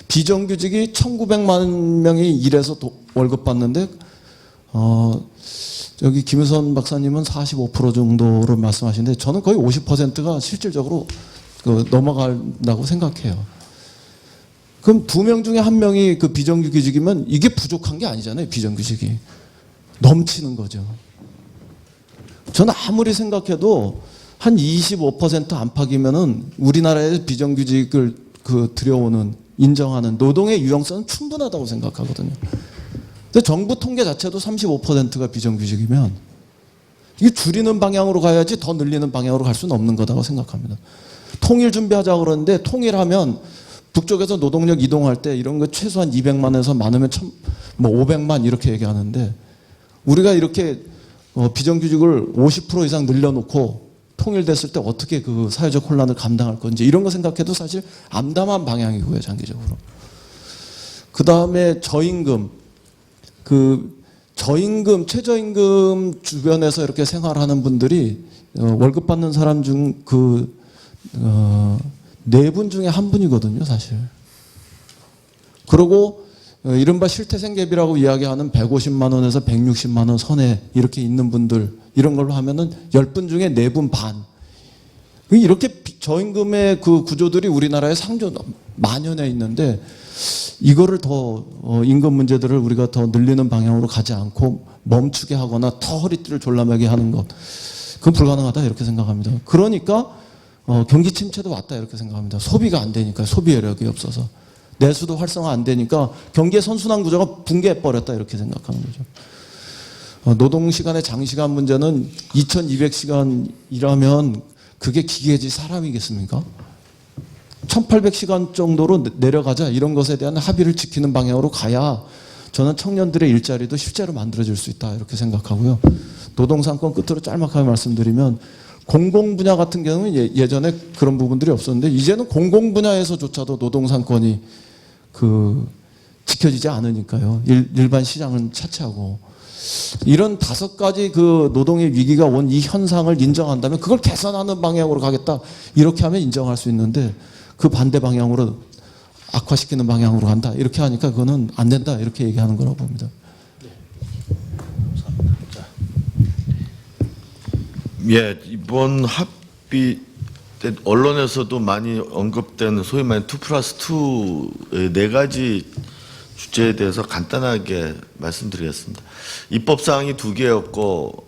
[SPEAKER 4] 비정규직이 1,900만 명이 일해서 월급 받는데 여기 김유선 박사님은 45% 정도로 말씀하시는데 저는 거의 50%가 실질적으로 넘어간다고 생각해요. 그럼 2명 중에 1명이 비정규직이면 이게 부족한 게 아니잖아요. 비정규직이 넘치는 거죠. 저는 아무리 생각해도 한 25% 안팎이면은 우리나라에 비정규직을 들여오는 인정하는 노동의 유용성은 충분하다고 생각하거든요. 근데 정부 통계 자체도 35%가 비정규직이면 이게 줄이는 방향으로 가야지 더 늘리는 방향으로 갈 수는 없는 거다고 생각합니다. 통일 준비하자고 그러는데 통일하면 북쪽에서 노동력 이동할 때 이런 거 최소한 200만에서 많으면 500만 이렇게 얘기하는데 우리가 이렇게 비정규직을 50% 이상 늘려놓고 통일됐을 때 어떻게 그 사회적 혼란을 감당할 건지 이런 거 생각해도 사실 암담한 방향이고요, 장기적으로. 그 다음에 저임금, 최저임금 주변에서 이렇게 생활하는 분들이 월급 받는 사람 중 네 분 중에 한 분이거든요, 사실. 그리고 이른바 실태생계비라고 이야기하는 150만 원에서 160만 원 선에 이렇게 있는 분들 이런 걸로 하면은 10분 중에 4분 반. 이렇게 저임금의 그 구조들이 우리나라에 상조 만연해 있는데 이거를 더 임금 문제들을 우리가 더 늘리는 방향으로 가지 않고 멈추게 하거나 더 허리띠를 졸라매게 하는 것 그건 불가능하다 이렇게 생각합니다. 그러니까 경기 침체도 왔다 이렇게 생각합니다. 소비가 안 되니까 소비 여력이 없어서 내수도 활성화 안 되니까 경기의 선순환 구조가 붕괴해 버렸다 이렇게 생각하는 거죠. 노동 시간의 장시간 문제는 2200시간 일하면 그게 기계지 사람이겠습니까? 1800시간 정도로 내려가자 이런 것에 대한 합의를 지키는 방향으로 가야 저는 청년들의 일자리도 실제로 만들어질 수 있다 이렇게 생각하고요. 노동상권 끝으로 짤막하게 말씀드리면 공공 분야 같은 경우는 예전에 그런 부분들이 없었는데 이제는 공공 분야에서조차도 노동상권이 지켜지지 않으니까요. 일반 시장은 차치하고 이런 5가지 그 노동의 위기가 온 이 현상을 인정한다면 그걸 개선하는 방향으로 가겠다 이렇게 하면 인정할 수 있는데 그 반대 방향으로 악화시키는 방향으로 간다 이렇게 하니까 그거는 안 된다 이렇게 얘기하는 거라고 봅니다.
[SPEAKER 5] 예, 이번 합의 때 언론에서도 많이 언급되는 소위 말하는 2+2의 4가지 주제에 대해서 간단하게 말씀드리겠습니다. 입법사항이 2개였고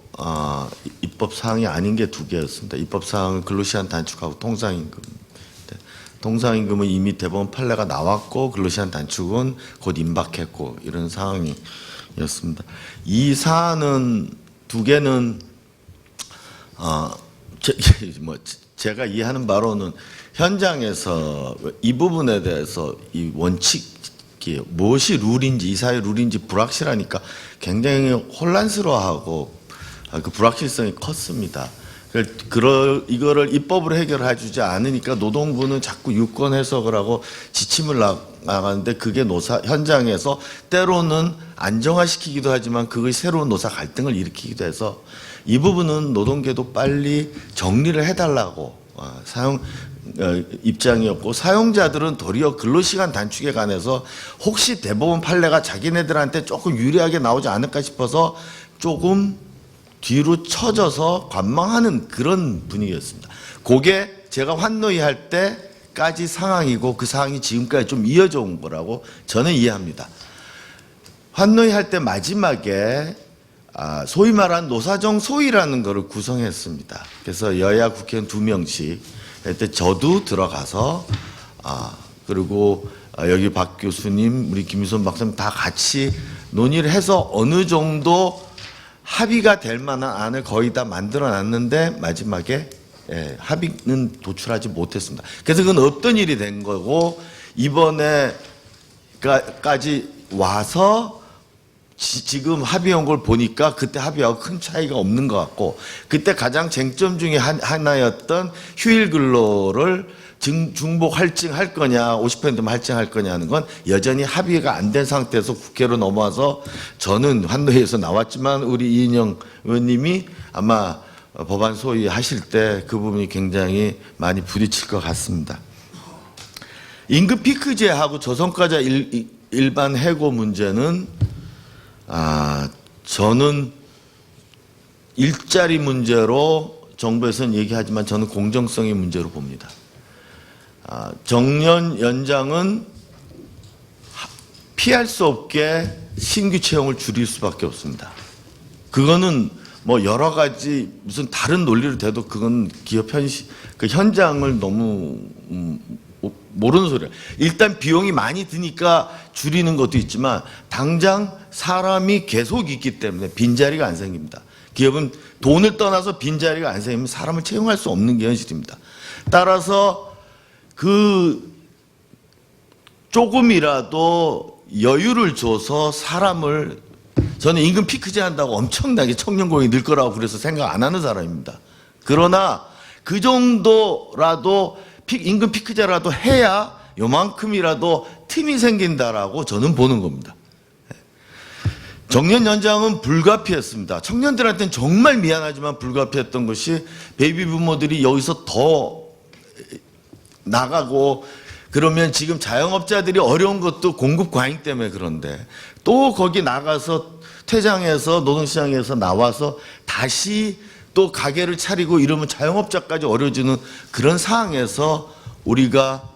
[SPEAKER 5] 입법사항이 아닌 게 2개였습니다. 입법사항은 근로시간 단축하고 통상임금. 통상임금은 이미 대법원 판례가 나왔고 근로시간 단축은 곧 임박했고 이런 상황이었습니다. 이 사안은 2개는 제가 이해하는 바로는 현장에서 이 부분에 대해서 이 원칙이 무엇이 룰인지 이 사회 룰인지 불확실하니까 굉장히 혼란스러워하고 그 불확실성이 컸습니다. 이거를 입법으로 해결해주지 않으니까 노동부는 자꾸 유권 해석을 하고 지침을 나가는데 그게 현장에서 때로는 안정화시키기도 하지만 그것이 새로운 노사 갈등을 일으키기도 해서 이 부분은 노동계도 빨리 정리를 해달라고 입장이었고 사용자들은 도리어 근로시간 단축에 관해서 혹시 대법원 판례가 자기네들한테 조금 유리하게 나오지 않을까 싶어서 조금 뒤로 처져서 관망하는 그런 분위기였습니다. 그게 제가 환노위할 때까지 상황이고 그 상황이 지금까지 좀 이어져 온 거라고 저는 이해합니다. 환노위할 때 마지막에 소위 말하는 노사정 소위라는 것을 구성했습니다. 그래서 여야 국회의원 2명씩 그때 저도 들어가서 그리고 여기 박 교수님, 우리 김유선 박사님 다 같이 논의를 해서 어느 정도 합의가 될 만한 안을 거의 다 만들어 놨는데 마지막에 합의는 도출하지 못했습니다. 그래서 그건 없던 일이 된 거고 이번에까지 와서 지금 합의한 걸 보니까 그때 합의하고 큰 차이가 없는 것 같고 그때 가장 쟁점 중에 하나였던 휴일 근로를 중복 할증할 거냐 50%만 할증할 거냐 하는 건 여전히 합의가 안 된 상태에서 국회로 넘어와서 저는 환노위에서 나왔지만 우리 이인영 의원님이 아마 법안 소위하실 때 그 부분이 굉장히 많이 부딪힐 것 같습니다. 임금 피크제하고 저성과자 일반 해고 문제는 저는 일자리 문제로 정부에서는 얘기하지만 저는 공정성의 문제로 봅니다. 정년 연장은 피할 수 없게 신규 채용을 줄일 수밖에 없습니다. 그거는 뭐 여러 가지 무슨 다른 논리로 돼도 그건 기업 그 현장을 너무 모르는 소리예요. 일단 비용이 많이 드니까 줄이는 것도 있지만 당장 사람이 계속 있기 때문에 빈자리가 안 생깁니다. 기업은 돈을 떠나서 빈자리가 안 생기면 사람을 채용할 수 없는 게 현실입니다. 따라서 그 조금이라도 여유를 줘서 사람을, 저는 임금 피크 제한다고 엄청나게 청년 고용이 늘 거라고 그래서 생각 안 하는 사람입니다. 그러나 그 정도라도 임금 피크제라도 해야 요만큼이라도 틈이 생긴다라고 저는 보는 겁니다. 정년 연장은 불가피했습니다. 청년들한테는 정말 미안하지만 불가피했던 것이 베이비 부모들이 여기서 더 나가고 그러면 지금 자영업자들이 어려운 것도 공급 과잉 때문에 그런데 또 거기 나가서 퇴장해서 노동시장에서 나와서 다시 또 가게를 차리고 이러면 자영업자까지 어려워지는 그런 상황에서 우리가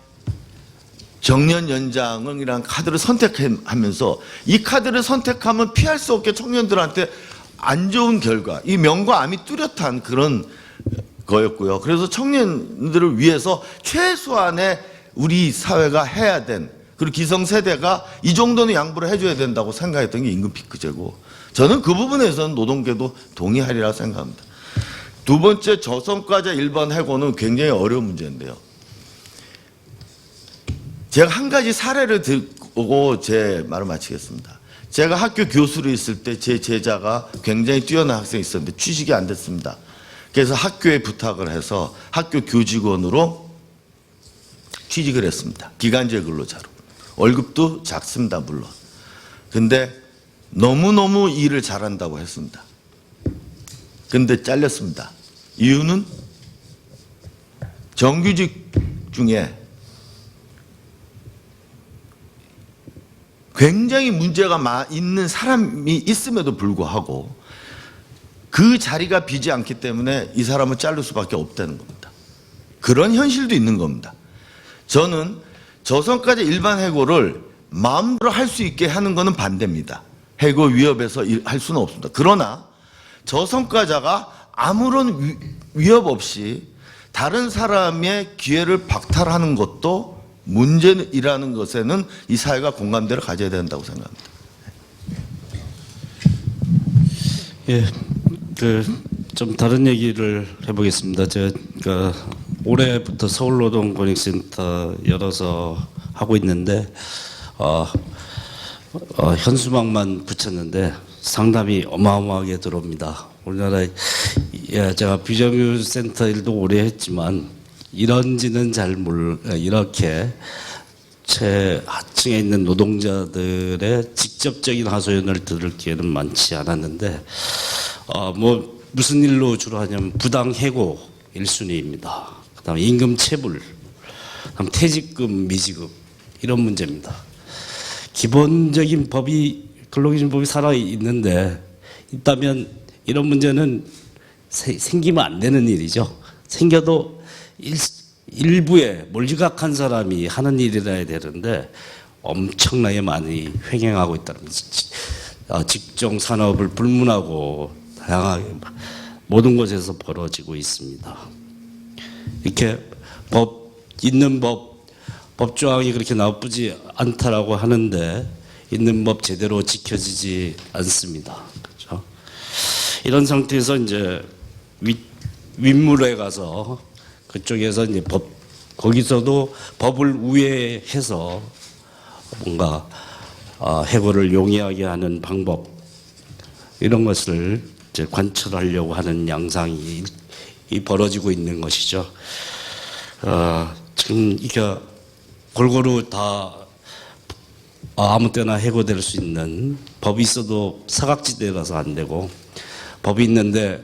[SPEAKER 5] 정년 연장이라는 카드를 선택하면서 이 카드를 선택하면 피할 수 없게 청년들한테 안 좋은 결과, 이 명과 암이 뚜렷한 그런 거였고요. 그래서 청년들을 위해서 최소한의 우리 사회가 해야 된, 그리고 기성세대가 이 정도는 양보를 해줘야 된다고 생각했던 게 임금 피크제고, 저는 그 부분에서는 노동계도 동의하리라 생각합니다. 두 번째, 저성과자 일반 해고는 굉장히 어려운 문제인데요. 제가 한 가지 사례를 들고 제 말을 마치겠습니다. 제가 학교 교수로 있을 때 제 제자가 굉장히 뛰어난 학생이 있었는데 취직이 안 됐습니다. 그래서 학교에 부탁을 해서 학교 교직원으로 취직을 했습니다. 기간제 근로자로. 월급도 작습니다, 물론. 근데 너무너무 일을 잘한다고 했습니다. 근데 잘렸습니다. 이유는 정규직 중에 굉장히 문제가 있는 사람이 있음에도 불구하고 그 자리가 비지 않기 때문에 이 사람을 자를 수밖에 없다는 겁니다. 그런 현실도 있는 겁니다. 저는 저성과자 일반 해고를 마음대로 할 수 있게 하는 것은 반대입니다. 해고 위협에서 할 수는 없습니다. 그러나 저성과자가 아무런 위협 없이 다른 사람의 기회를 박탈하는 것도 문제이라는 것에는 이 사회가 공감대를 가져야 된다고 생각합니다.
[SPEAKER 6] 예, 좀 다른 얘기를 해보겠습니다. 제가 올해부터 서울노동권익센터 열어서 하고 있는데 현수막만 붙였는데 상담이 어마어마하게 들어옵니다. 우리나라에 제가 비정규센터 일도 오래 했지만 이런지는 잘 이렇게 최하층에 있는 노동자들의 직접적인 하소연을 들을 기회는 많지 않았는데 무슨 일로 주로 하냐면 부당 해고 1순위입니다. 그다음에 임금 체불, 그다음 퇴직금, 미지급 이런 문제입니다. 기본적인 법이 근로기준법이 살아 있는데 있다면 이런 문제는 생기면 안 되는 일이죠. 생겨도 일부에 몰지각한 사람이 하는 일이라야 되는데 엄청나게 많이 횡행하고 있다는 거죠. 직종 산업을 불문하고 다양하게 모든 곳에서 벌어지고 있습니다. 이렇게 있는 법조항이 그렇게 나쁘지 않다라고 하는데 있는 법 제대로 지켜지지 않습니다. 그렇죠? 이런 상태에서 이제 윗물에 가서 그쪽에서 이제 거기서도 법을 우회해서 뭔가 해고를 용이하게 하는 방법 이런 것을 이제 관철하려고 하는 양상이 벌어지고 있는 것이죠. 지금 이게 골고루 다 아무 때나 해고될 수 있는 법이 있어도 사각지대라서 안 되고 법이 있는데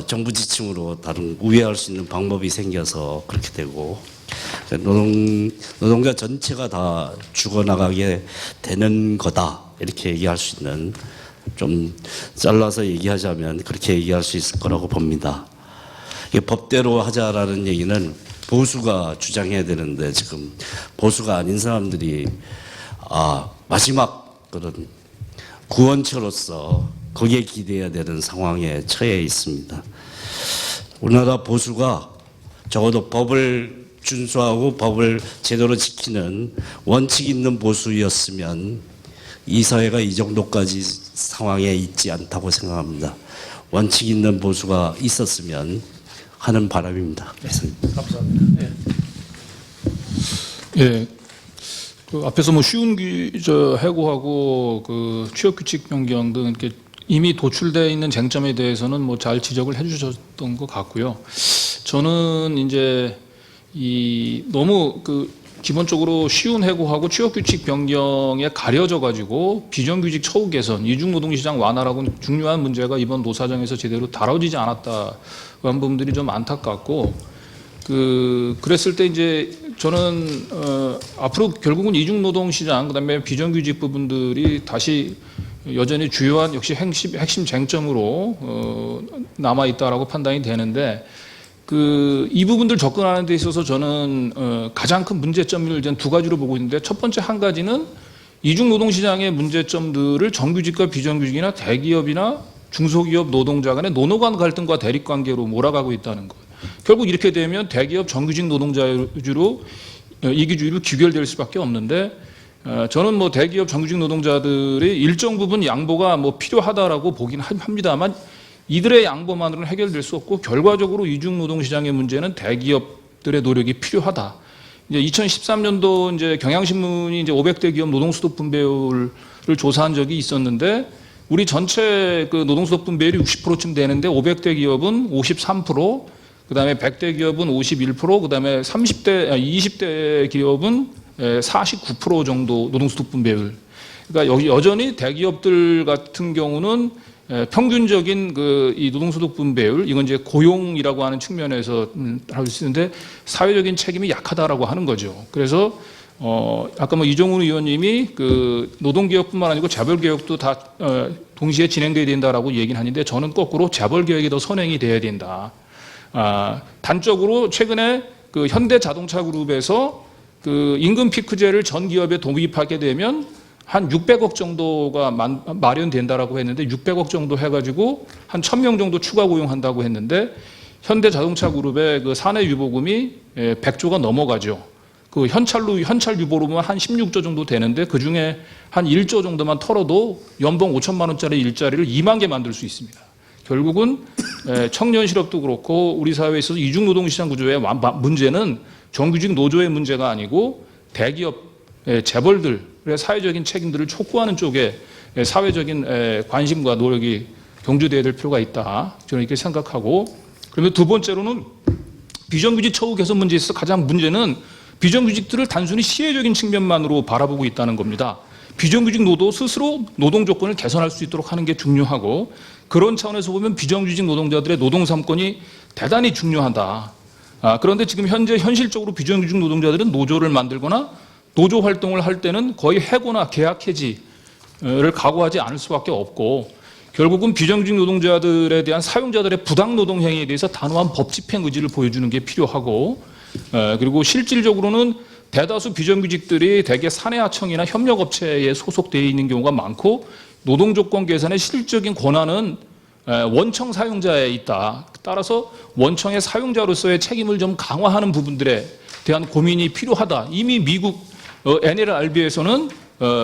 [SPEAKER 6] 정부 지침으로 다른 우회할 수 있는 방법이 생겨서 그렇게 되고 노동자 전체가 다 죽어나가게 되는 거다 이렇게 얘기할 수 있는 좀 잘라서 얘기하자면 그렇게 얘기할 수 있을 거라고 봅니다. 법대로 하자라는 얘기는 보수가 주장해야 되는데 지금 보수가 아닌 사람들이 마지막 그런 구원처로서 거기에 기대해야 되는 상황에 처해 있습니다. 우리나라 보수가 적어도 법을 준수하고 법을 제대로 지키는 원칙 있는 보수였으면 이 사회가 이 정도까지 상황에 있지 않다고 생각합니다. 원칙 있는 보수가 있었으면 하는 바람입니다.
[SPEAKER 2] 감사합니다.
[SPEAKER 7] 예. 그 앞에서 뭐 쉬운 해고하고 그 취업 규칙 변경 등 이렇게 이미 도출되어 있는 쟁점에 대해서는 뭐 잘 지적을 해주셨던 것 같고요. 저는 이제 이 너무 그 기본적으로 쉬운 해고하고 취업 규칙 변경에 가려져 가지고 비정규직 처우 개선, 이중 노동시장 완화라고는 중요한 문제가 이번 노사정에서 제대로 다뤄지지 않았다 그런 부분들이 좀 안타깝고, 그랬을 때 이제 저는 앞으로 결국은 이중 노동시장 그다음에 비정규직 부분들이 다시 여전히 주요한 역시 핵심 쟁점으로 남아 있다라고 판단이 되는데, 이 부분들 접근하는 데 있어서 저는 가장 큰 문제점을 이제 두 가지로 보고 있는데, 첫 번째 한 가지는 이중 노동시장의 문제점들을 정규직과 비정규직이나 대기업이나 중소기업 노동자 간의 노노간 갈등과 대립관계로 몰아가고 있다는 것. 결국 이렇게 되면 대기업 정규직 노동자주로 이기주의로 귀결될 수밖에 없는데, 저는 뭐 대기업 정규직 노동자들의 일정 부분 양보가 뭐 필요하다라고 보긴 합니다만, 이들의 양보만으로는 해결될 수 없고 결과적으로 이중 노동 시장의 문제는 대기업들의 노력이 필요하다. 이제 2013년도 이제 경향신문이 이제 500대 기업 노동수도 분배율을 조사한 적이 있었는데, 우리 전체 그 노동수도 분배율이 60%쯤 되는데 500대 기업은 53%, 그다음에 100대 기업은 51%, 그다음에 20대 기업은 49% 정도 노동수도 분배율. 그러니까 여전히 대기업들 같은 경우는 평균적인 이 노동소득 분배율, 이건 이제 고용이라고 하는 측면에서 할 수 있는데 사회적인 책임이 약하다라고 하는 거죠. 그래서 아까 뭐 이종훈 의원님이 노동개혁뿐만 아니고 재벌개혁도 다 동시에 진행돼야 된다라고 얘기는 하는데, 저는 거꾸로 재벌개혁이 더 선행이 돼야 된다. 단적으로 최근에 현대자동차그룹에서 임금 피크제를 전 기업에 도입하게 되면 한 600억 정도가 마련된다라고 했는데, 600억 정도 해가지고 한 1000명 정도 추가 고용한다고 했는데, 현대자동차그룹의 사내 유보금이 100조가 넘어가죠. 현찰 유보로 보면 한 16조 정도 되는데, 그 중에 한 1조 정도만 털어도 연봉 5천만 원짜리 일자리를 2만 개 만들 수 있습니다. 결국은 청년 실업도 그렇고 우리 사회에 있어서 이중 노동시장 구조의 문제는 정규직 노조의 문제가 아니고 대기업 재벌들의 사회적인 책임들을 촉구하는 쪽에 사회적인 관심과 노력이 경주돼야 될 필요가 있다, 저는 이렇게 생각하고, 그러면 두 번째로는 비정규직 처우 개선 문제에 있어서 가장 문제는 비정규직들을 단순히 시혜적인 측면만으로 바라보고 있다는 겁니다. 비정규직 노도 스스로 노동 조건을 개선할 수 있도록 하는 게 중요하고, 그런 차원에서 보면 비정규직 노동자들의 노동 3권이 대단히 중요하다. 그런데 지금 현실적으로 비정규직 노동자들은 노조를 만들거나 노조 활동을 할 때는 거의 해고나 계약 해지를 각오하지 않을 수밖에 없고, 결국은 비정규직 노동자들에 대한 사용자들의 부당 노동 행위에 대해서 단호한 법 집행 의지를 보여주는 게 필요하고, 그리고 실질적으로는 대다수 비정규직들이 대개 사내하청이나 협력업체에 소속되어 있는 경우가 많고, 노동조건 개선의 실질적인 권한은 원청 사용자에 있다. 따라서 원청의 사용자로서의 책임을 좀 강화하는 부분들에 대한 고민이 필요하다. 이미 미국 NLRB에서는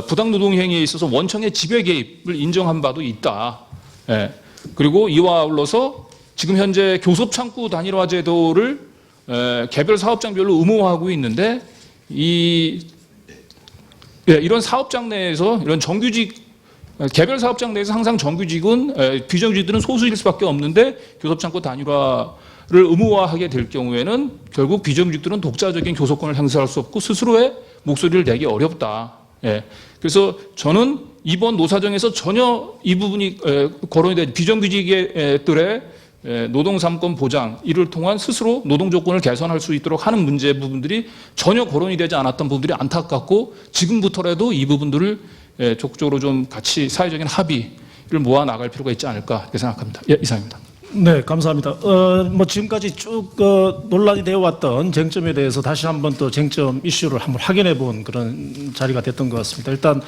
[SPEAKER 7] 부당노동 행위에 있어서 원청의 지배 개입을 인정한 바도 있다. 그리고 이와 아울러서 지금 현재 교섭창구 단일화 제도를 개별 사업장별로 의무화하고 있는데, 이런 사업장 내에서 이런 정규직 개별 사업장 내에서 항상 정규직은 비정규직들은 소수일 수밖에 없는데, 교섭창구 단일화를 의무화하게 될 경우에는 결국 비정규직들은 독자적인 교섭권을 행사할 수 없고 스스로의 목소리를 내기 어렵다. 그래서 저는 이번 노사정에서 전혀 이 부분이 거론이 되지, 비정규직들의 노동 3권 보장, 이를 통한 스스로 노동 조건을 개선할 수 있도록 하는 문제 부분들이 전혀 거론이 되지 않았던 부분들이 안타깝고, 지금부터라도 이 부분들을 적극적으로 좀 같이 사회적인 합의를 모아 나갈 필요가 있지 않을까 이렇게 생각합니다. 이상입니다.
[SPEAKER 2] 네, 감사합니다. 뭐 지금까지 쭉 논란이 되어 왔던 쟁점에 대해서 다시 한번 또 쟁점 이슈를 한번 확인해 본 그런 자리가 됐던 것 같습니다. 일단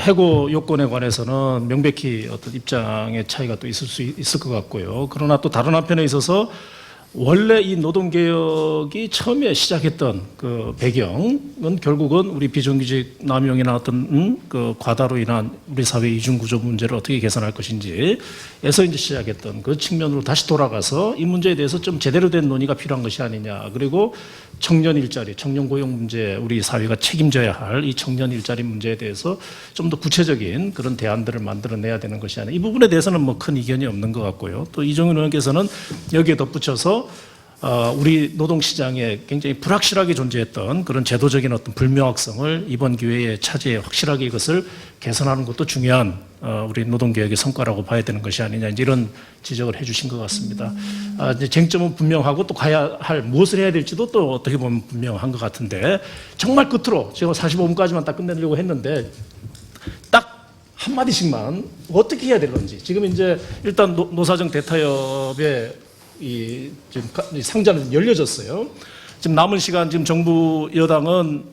[SPEAKER 2] 해고 요건에 관해서는 명백히 어떤 입장의 차이가 또 있을 수 있을 것 같고요. 그러나 또 다른 한편에 있어서 원래 이 노동개혁이 처음에 시작했던 그 배경은 결국은 우리 비정규직 남용이나 어떤 그 과다로 인한 우리 사회 이중구조 문제를 어떻게 개선할 것인지에서 이제 시작했던 그 측면으로 다시 돌아가서 이 문제에 대해서 좀 제대로 된 논의가 필요한 것이 아니냐. 그리고 청년 일자리, 청년 고용 문제, 우리 사회가 책임져야 할 이 청년 일자리 문제에 대해서 좀 더 구체적인 그런 대안들을 만들어내야 되는 것이 아니냐. 이 부분에 대해서는 뭐 큰 이견이 없는 것 같고요. 또 이종윤 의원께서는 여기에 덧붙여서 우리 노동시장에 굉장히 불확실하게 존재했던 그런 제도적인 어떤 불명확성을 이번 기회에 차지해 확실하게 이것을 개선하는 것도 중요한 우리 노동개혁의 성과라고 봐야 되는 것이 아니냐 이제 이런 지적을 해주신 것 같습니다. 이제 쟁점은 분명하고 또 가야 할 무엇을 해야 될지도 또 어떻게 보면 분명한 것 같은데 정말 끝으로 제가 45분까지만 딱 끝내려고 했는데 딱 한마디씩만 어떻게 해야 될 건지 지금 이제 일단 노사정 대타협의 지금 상자는 열려졌어요. 지금 남은 시간 지금 정부 여당은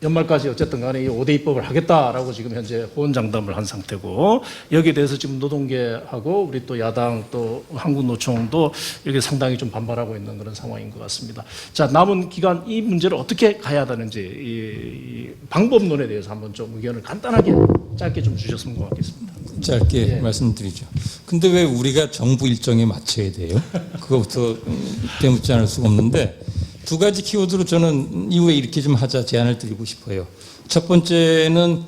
[SPEAKER 2] 연말까지 어쨌든 간에 이 5대 입법을 하겠다라고 지금 현재 호언장담을 한 상태고 여기에 대해서 지금 노동계하고 우리 또 야당 또 한국노총도 여기 상당히 좀 반발하고 있는 그런 상황인 것 같습니다. 자, 남은 기간 이 문제를 어떻게 가야 하는지 이 방법론에 대해서 한번 좀 의견을 간단하게 짧게 좀 주셨으면 고맙겠습니다.
[SPEAKER 3] 짧게 말씀드리죠. 근데 왜 우리가 정부 일정에 맞춰야 돼요? 그거부터 되묻지 않을 수가 없는데 두 가지 키워드로 저는 이후에 이렇게 좀 하자 제안을 드리고 싶어요. 첫 번째는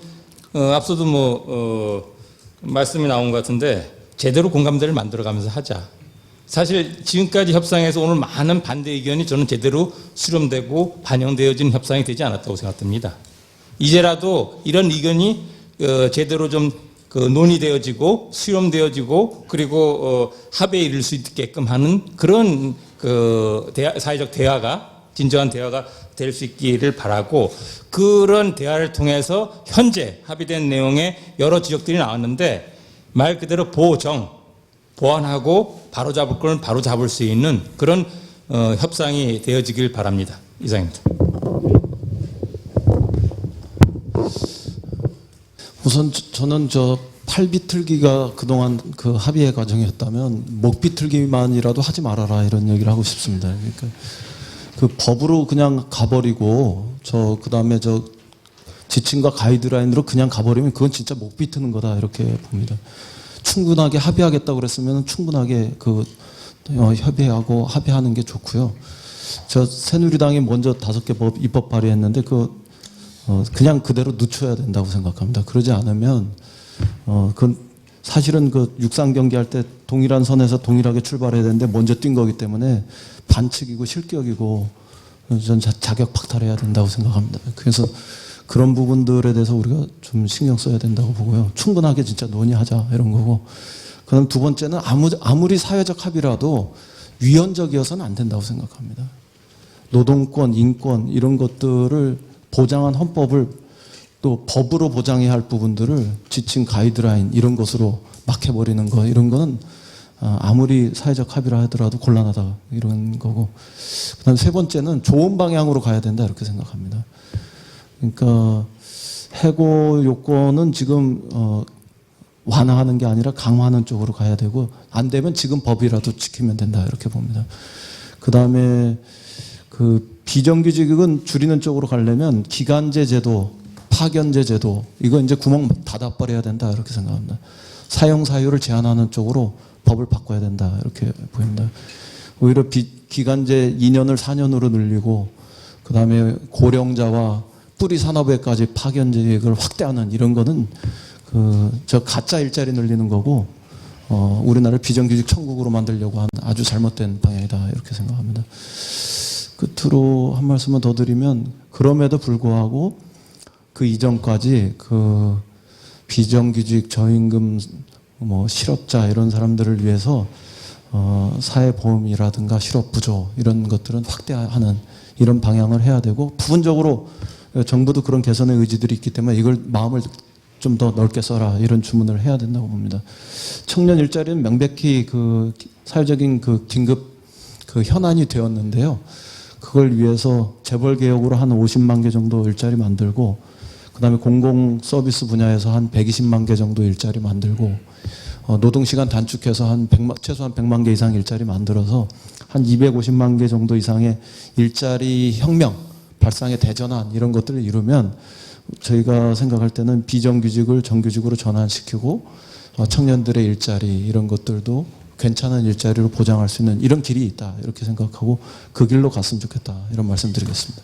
[SPEAKER 3] 앞서도 말씀이 나온 것 같은데 제대로 공감대를 만들어가면서 하자. 사실 지금까지 협상에서 오늘 많은 반대 의견이 저는 제대로 수렴되고 반영되어지는 협상이 되지 않았다고 생각됩니다. 이제라도 이런 의견이 제대로 좀 논의되어지고 수렴되어지고 그리고 합의에 이를 수 있게끔 하는 그런 사회적 대화가 진정한 대화가 될 수 있기를 바라고 그런 대화를 통해서 현재 합의된 내용의 여러 지적들이 나왔는데 말 그대로 보완하고 바로잡을 걸 바로잡을 수 있는 그런 협상이 되어지길 바랍니다. 이상입니다.
[SPEAKER 4] 우선 저는 팔비틀기가 그동안 그 합의의 과정이었다면 목비틀기만이라도 하지 말아라 이런 얘기를 하고 싶습니다. 그러니까 그 법으로 그냥 가버리고 그다음에 지침과 가이드라인으로 그냥 가버리면 그건 진짜 목비트는 거다 이렇게 봅니다. 충분하게 합의하겠다고 그랬으면 충분하게 협의하고 합의하는 게 좋고요. 새누리당이 먼저 5개 법 입법 발의했는데 그냥 그대로 늦춰야 된다고 생각합니다. 그러지 않으면 사실은 육상 경기할 때 동일한 선에서 동일하게 출발해야 되는데 먼저 뛴 거기 때문에 반칙이고 실격이고 전 자격 박탈해야 된다고 생각합니다. 그래서 그런 부분들에 대해서 우리가 좀 신경 써야 된다고 보고요. 충분하게 진짜 논의하자 이런 거고. 그다음 두 번째는 아무리 사회적 합의라도 위헌적이어서는 안 된다고 생각합니다. 노동권, 인권 이런 것들을 보장한 헌법을 또 법으로 보장해야 할 부분들을 지침 가이드라인 이런 것으로 막 해버리는 거 이런 거는 아무리 사회적 합의라 하더라도 곤란하다 이런 거고 그다음 세 번째는 좋은 방향으로 가야 된다 이렇게 생각합니다. 그러니까 해고 요건은 지금 완화하는 게 아니라 강화하는 쪽으로 가야 되고 안 되면 지금 법이라도 지키면 된다 이렇게 봅니다. 그다음에 비정규직은 줄이는 쪽으로 가려면 기간제 제도 파견제 제도 이거 이제 구멍 닫아버려야 된다 이렇게 생각합니다. 사용 사유를 제한하는 쪽으로 법을 바꿔야 된다 이렇게 보입니다. 오히려 기간제 2년을 4년으로 늘리고 그다음에 고령자와 뿌리 산업에까지 파견제를 확대하는 이런 거는 가짜 일자리 늘리는 거고 우리나라를 비정규직 천국으로 만들려고 한 아주 잘못된 방향이다 이렇게 생각합니다. 끝으로 한 말씀만 더 드리면 그럼에도 불구하고 그 이전까지 비정규직 저임금 실업자 이런 사람들을 위해서 사회보험이라든가 실업부조 이런 것들은 확대하는 이런 방향을 해야 되고 부분적으로 정부도 그런 개선의 의지들이 있기 때문에 이걸 마음을 좀 더 넓게 써라 이런 주문을 해야 된다고 봅니다. 청년 일자리는 명백히 사회적인 긴급 현안이 되었는데요. 그걸 위해서 재벌 개혁으로 한 50만 개 정도 일자리 만들고 그다음에 공공 서비스 분야에서 한 120만 개 정도 일자리 만들고 노동시간 단축해서 최소한 100만 개 이상 일자리 만들어서 한 250만 개 정도 이상의 일자리 혁명, 발상의 대전환 이런 것들을 이루면 저희가 생각할 때는 비정규직을 정규직으로 전환시키고 청년들의 일자리 이런 것들도 괜찮은 일자리로 보장할 수 있는 이런 길이 있다 이렇게 생각하고 그 길로 갔으면 좋겠다 이런 말씀드리겠습니다.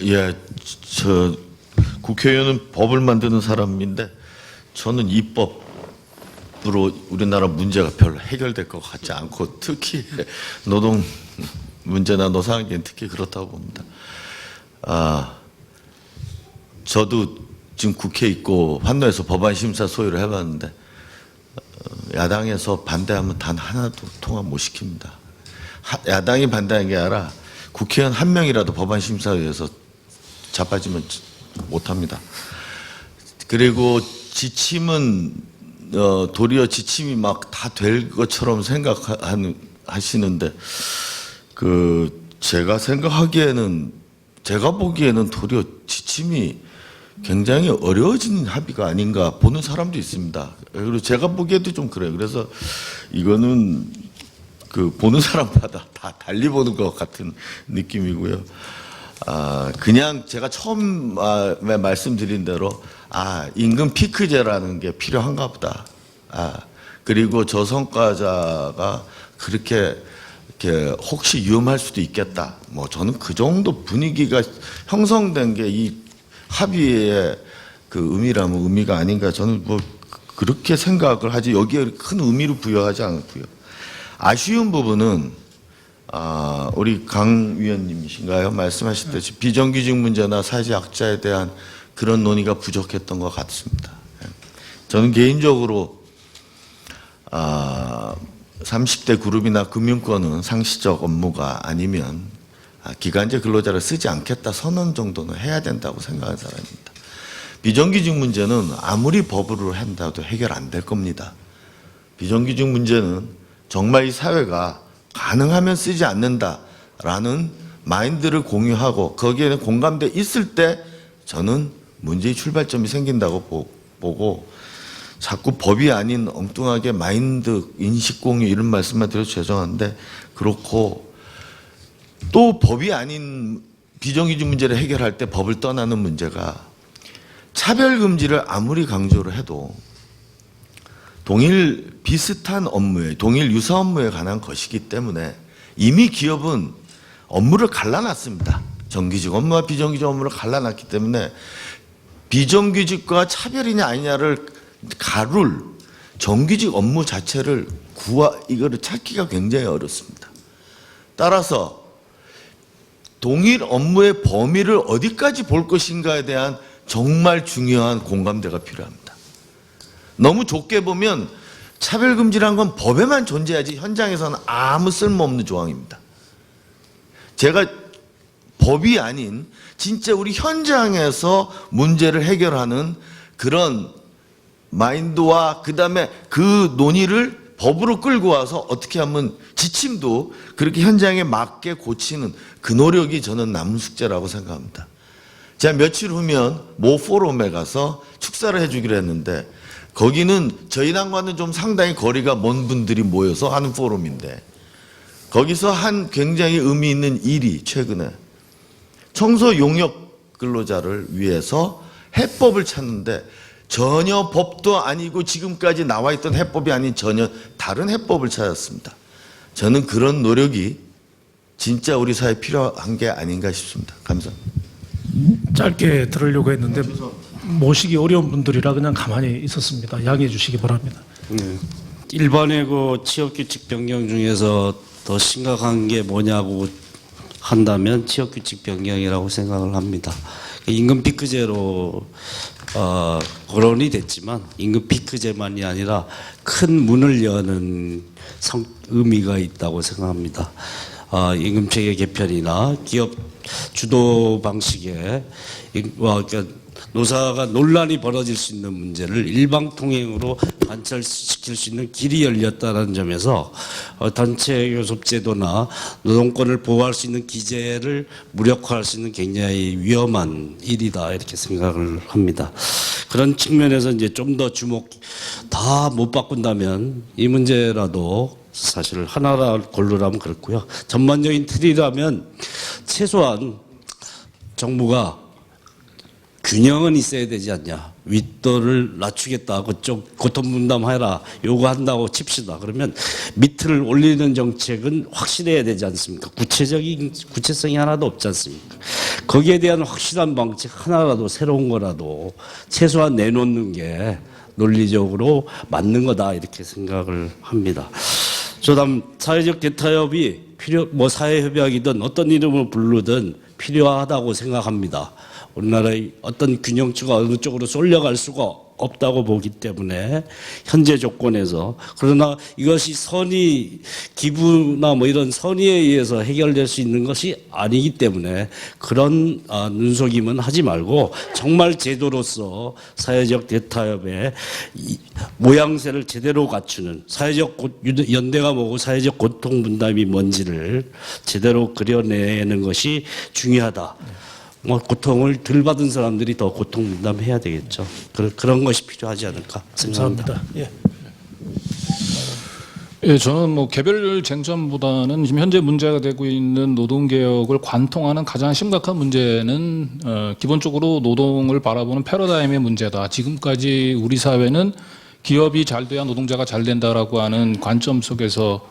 [SPEAKER 5] 예, 저 국회의원은 법을 만드는 사람인데 저는 입법으로 우리나라 문제가 별로 해결될 것 같지 않고 특히 노동 문제나 노사관계는 특히 그렇다고 봅니다. 저도 지금 국회에 있고 환노에서 법안 심사 소위를 해봤는데 야당에서 반대하면 단 하나도 통합 못 시킵니다. 야당이 반대하는 게 아니라 국회의원 한 명이라도 법안 심사위에서 자빠지면 못합니다. 그리고 지침은 도리어 지침이 막 다 될 것처럼 생각하시는데 제가 생각하기에는 제가 보기에는 도리어 지침이 굉장히 어려워진 합의가 아닌가 보는 사람도 있습니다. 그리고 제가 보기에도 좀 그래요. 그래서 이거는 보는 사람마다 다 달리 보는 것 같은 느낌이고요. 그냥 제가 처음에 말씀드린 대로 임금 피크제라는 게 필요한가 보다. 그리고 저성과자가 그렇게 혹시 위험할 수도 있겠다. 뭐 저는 그 정도 분위기가 형성된 게 이 합의의 의미라면 의미가 아닌가. 저는 뭐 그렇게 생각을 하지 여기에 큰 의미를 부여하지 않고요. 아쉬운 부분은 우리 강 위원님이신가요? 말씀하셨듯이 비정규직 문제나 사회적 약자에 대한 그런 논의가 부족했던 것 같습니다. 저는 개인적으로 30대 그룹이나 금융권은 상시적 업무가 아니면 기간제 근로자를 쓰지 않겠다 선언 정도는 해야 된다고 생각하는 사람입니다. 비정규직 문제는 아무리 법으로 한다도 해결 안 될 겁니다. 비정규직 문제는 정말 이 사회가 가능하면 쓰지 않는다라는 마인드를 공유하고 거기에는 공감대 있을 때 저는 문제의 출발점이 생긴다고 보고 자꾸 법이 아닌 엉뚱하게 마인드, 인식 공유 이런 말씀만 드려서 죄송한데 그렇고 또 법이 아닌 비정규직 문제를 해결할 때 법을 떠나는 문제가 차별금지를 아무리 강조를 해도 동일 비슷한 업무에 동일 유사 업무에 관한 것이기 때문에 이미 기업은 업무를 갈라놨습니다. 정규직 업무와 비정규직 업무를 갈라놨기 때문에 비정규직과 차별이냐 아니냐를 가룰 정규직 업무 자체를 이거를 찾기가 굉장히 어렵습니다. 따라서 동일 업무의 범위를 어디까지 볼 것인가에 대한 정말 중요한 공감대가 필요합니다. 너무 좁게 보면 차별금지란 건 법에만 존재하지 현장에서는 아무 쓸모없는 조항입니다. 제가 법이 아닌 진짜 우리 현장에서 문제를 해결하는 그런 마인드와 그다음에 그 논의를 법으로 끌고 와서 어떻게 하면 지침도 그렇게 현장에 맞게 고치는 그 노력이 저는 남은 숙제라고 생각합니다. 제가 며칠 후면 모 포럼에 가서 축사를 해주기로 했는데 거기는 저희 당과는 좀 상당히 거리가 먼 분들이 모여서 하는 포럼인데 거기서 한 굉장히 의미 있는 일이 최근에 청소 용역 근로자를 위해서 해법을 찾는데 전혀 법도 아니고 지금까지 나와 있던 해법이 아닌 전혀 다른 해법을 찾았습니다. 저는 그런 노력이 진짜 우리 사회에 필요한 게 아닌가 싶습니다. 감사합니다.
[SPEAKER 2] 짧게 들으려고 했는데 모시기 어려운 분들이라 그냥 가만히 있었습니다. 양해해 주시기 바랍니다.
[SPEAKER 6] 일반의 취업규칙 변경 중에서 더 심각한 게 뭐냐고 한다면 취업규칙 변경이라고 생각을 합니다. 임금 피크제로 거론이 됐지만 임금 피크제만이 아니라 큰 문을 여는 의미가 있다고 생각합니다. 임금 체계 개편이나 기업 주도 방식의 그러니까 노사가 논란이 벌어질 수 있는 문제를 일방통행으로 관철시킬 수 있는 길이 열렸다는 점에서 단체 교섭 제도나 노동권을 보호할 수 있는 기제를 무력화할 수 있는 굉장히 위험한 일이다 이렇게 생각을 합니다. 그런 측면에서 이제 좀 더 다 못 바꾼다면 이 문제라도 사실 하나라 고르라면 그렇고요. 전반적인 틀이라면 최소한 정부가 균형은 있어야 되지 않냐. 윗도를 낮추겠다. 그쪽 고통 분담해라. 요구한다고 칩시다. 그러면 밑을 올리는 정책은 확실해야 되지 않습니까? 구체성이 하나도 없지 않습니까? 거기에 대한 확실한 방책 하나라도 새로운 거라도 최소한 내놓는 게 논리적으로 맞는 거다. 이렇게 생각을 합니다. 저다음 사회적 대타협이 사회협약이든 어떤 이름을 부르든 필요하다고 생각합니다. 우리나라의 어떤 균형추가 어느 쪽으로 쏠려갈 수가 없다고 보기 때문에 현재 조건에서 그러나 이것이 선의 기부나 이런 선의에 의해서 해결될 수 있는 것이 아니기 때문에 그런 눈속임은 하지 말고 정말 제도로서 사회적 대타협의 모양새를 제대로 갖추는 사회적 연대가 뭐고 사회적 고통 분담이 뭔지를 제대로 그려내는 것이 중요하다. 고통을 덜 받은 사람들이 더 고통 분담해야 되겠죠. 그런 것이 필요하지 않을까 생각합니다.
[SPEAKER 2] 감사합니다.
[SPEAKER 7] 예, 저는 개별 쟁점보다는 지금 현재 문제가 되고 있는 노동개혁을 관통하는 가장 심각한 문제는 기본적으로 노동을 바라보는 패러다임의 문제다. 지금까지 우리 사회는 기업이 잘 돼야 노동자가 잘 된다라고 하는 관점 속에서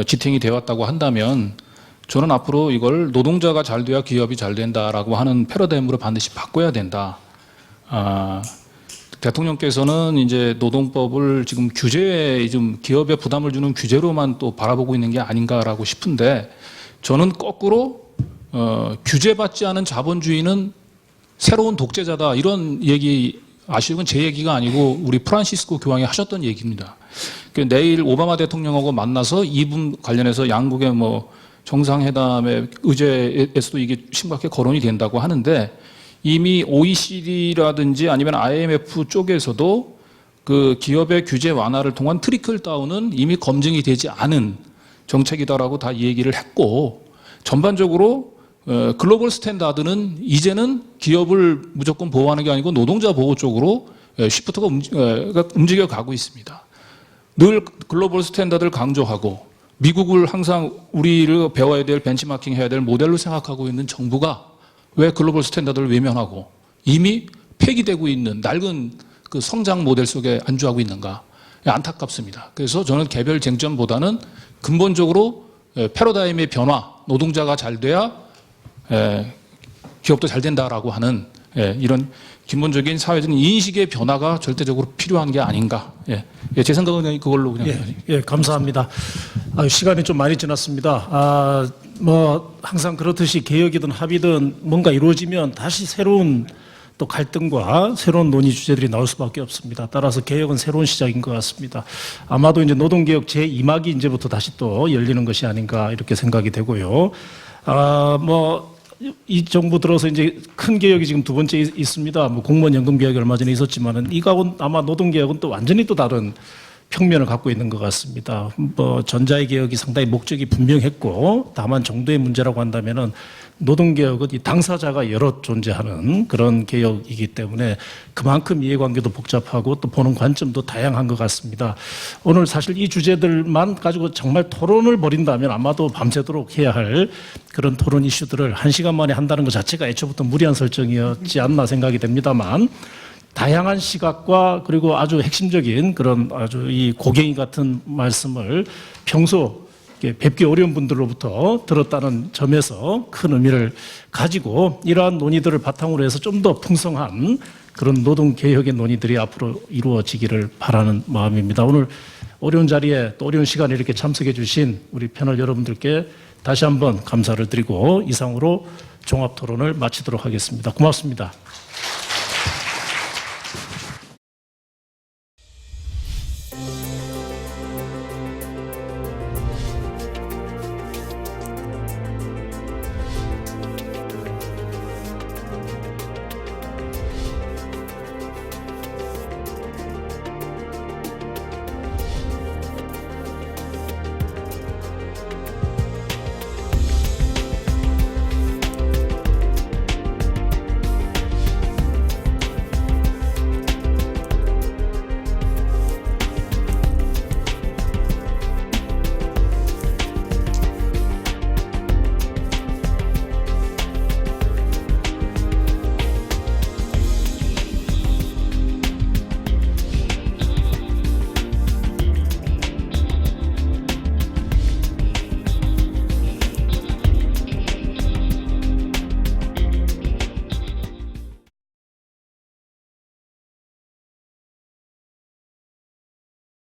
[SPEAKER 7] 지탱이 되어 왔다고 한다면 저는 앞으로 이걸 노동자가 잘 돼야 기업이 잘 된다라고 하는 패러다임으로 반드시 바꿔야 된다. 대통령께서는 이제 노동법을 지금 규제에 좀 기업에 부담을 주는 규제로만 또 바라보고 있는 게 아닌가라고 싶은데 저는 거꾸로 규제받지 않은 자본주의는 새로운 독재자다 이런 얘기 아시건 제 얘기가 아니고 우리 프란시스코 교황이 하셨던 얘기입니다. 내일 오바마 대통령하고 만나서 이 분 관련해서 양국의 정상회담의 의제에서도 이게 심각하게 거론이 된다고 하는데 이미 OECD라든지 아니면 IMF 쪽에서도 그 기업의 규제 완화를 통한 트리클 다운은 이미 검증이 되지 않은 정책이다라고 다 얘기를 했고 전반적으로 글로벌 스탠다드는 이제는 기업을 무조건 보호하는 게 아니고 노동자 보호 쪽으로 시프트가 움직여 가고 있습니다. 늘 글로벌 스탠다드를 강조하고 미국을 항상 우리를 배워야 될 벤치마킹 해야 될 모델로 생각하고 있는 정부가 왜 글로벌 스탠다드를 외면하고 이미 폐기되고 있는 낡은 그 성장 모델 속에 안주하고 있는가 안타깝습니다. 그래서 저는 개별 쟁점보다는 근본적으로 패러다임의 변화, 노동자가 잘 돼야 기업도 잘 된다라고 하는 이런 기본적인 사회적인 인식의 변화가 절대적으로 필요한 게 아닌가. 제 생각은 그걸로 그냥.
[SPEAKER 2] 감사합니다. 시간이 좀 많이 지났습니다. 항상 그렇듯이 개혁이든 합의든 뭔가 이루어지면 다시 새로운 또 갈등과 새로운 논의 주제들이 나올 수밖에 없습니다. 따라서 개혁은 새로운 시작인 것 같습니다. 아마도 이제 노동개혁 제2막이 이제부터 다시 또 열리는 것이 아닌가 이렇게 생각이 되고요. 이 정부 들어서 이제 큰 개혁이 지금 두 번째 있습니다. 공무원 연금 개혁이 얼마 전에 있었지만은 이거하고는 아마 노동 개혁은 또 완전히 또 다른 평면을 갖고 있는 것 같습니다. 전자의 개혁이 상당히 목적이 분명했고 다만 정도의 문제라고 한다면은 노동 개혁은 이 당사자가 여럿 존재하는 그런 개혁이기 때문에 그만큼 이해관계도 복잡하고 또 보는 관점도 다양한 것 같습니다. 오늘 사실 이 주제들만 가지고 정말 토론을 벌인다면 아마도 밤새도록 해야 할 그런 토론 이슈들을 1시간 만에 한다는 것 자체가 애초부터 무리한 설정이었지 않나 생각이 됩니다만 다양한 시각과 그리고 아주 핵심적인 그런 아주 이 고갱이 같은 말씀을 평소 뵙기 어려운 분들로부터 들었다는 점에서 큰 의미를 가지고 이러한 논의들을 바탕으로 해서 좀 더 풍성한 그런 노동개혁의 논의들이 앞으로 이루어지기를 바라는 마음입니다. 오늘 어려운 자리에 또 어려운 시간에 이렇게 참석해 주신 우리 패널 여러분들께 다시 한번 감사를 드리고 이상으로 종합토론을 마치도록 하겠습니다. 고맙습니다.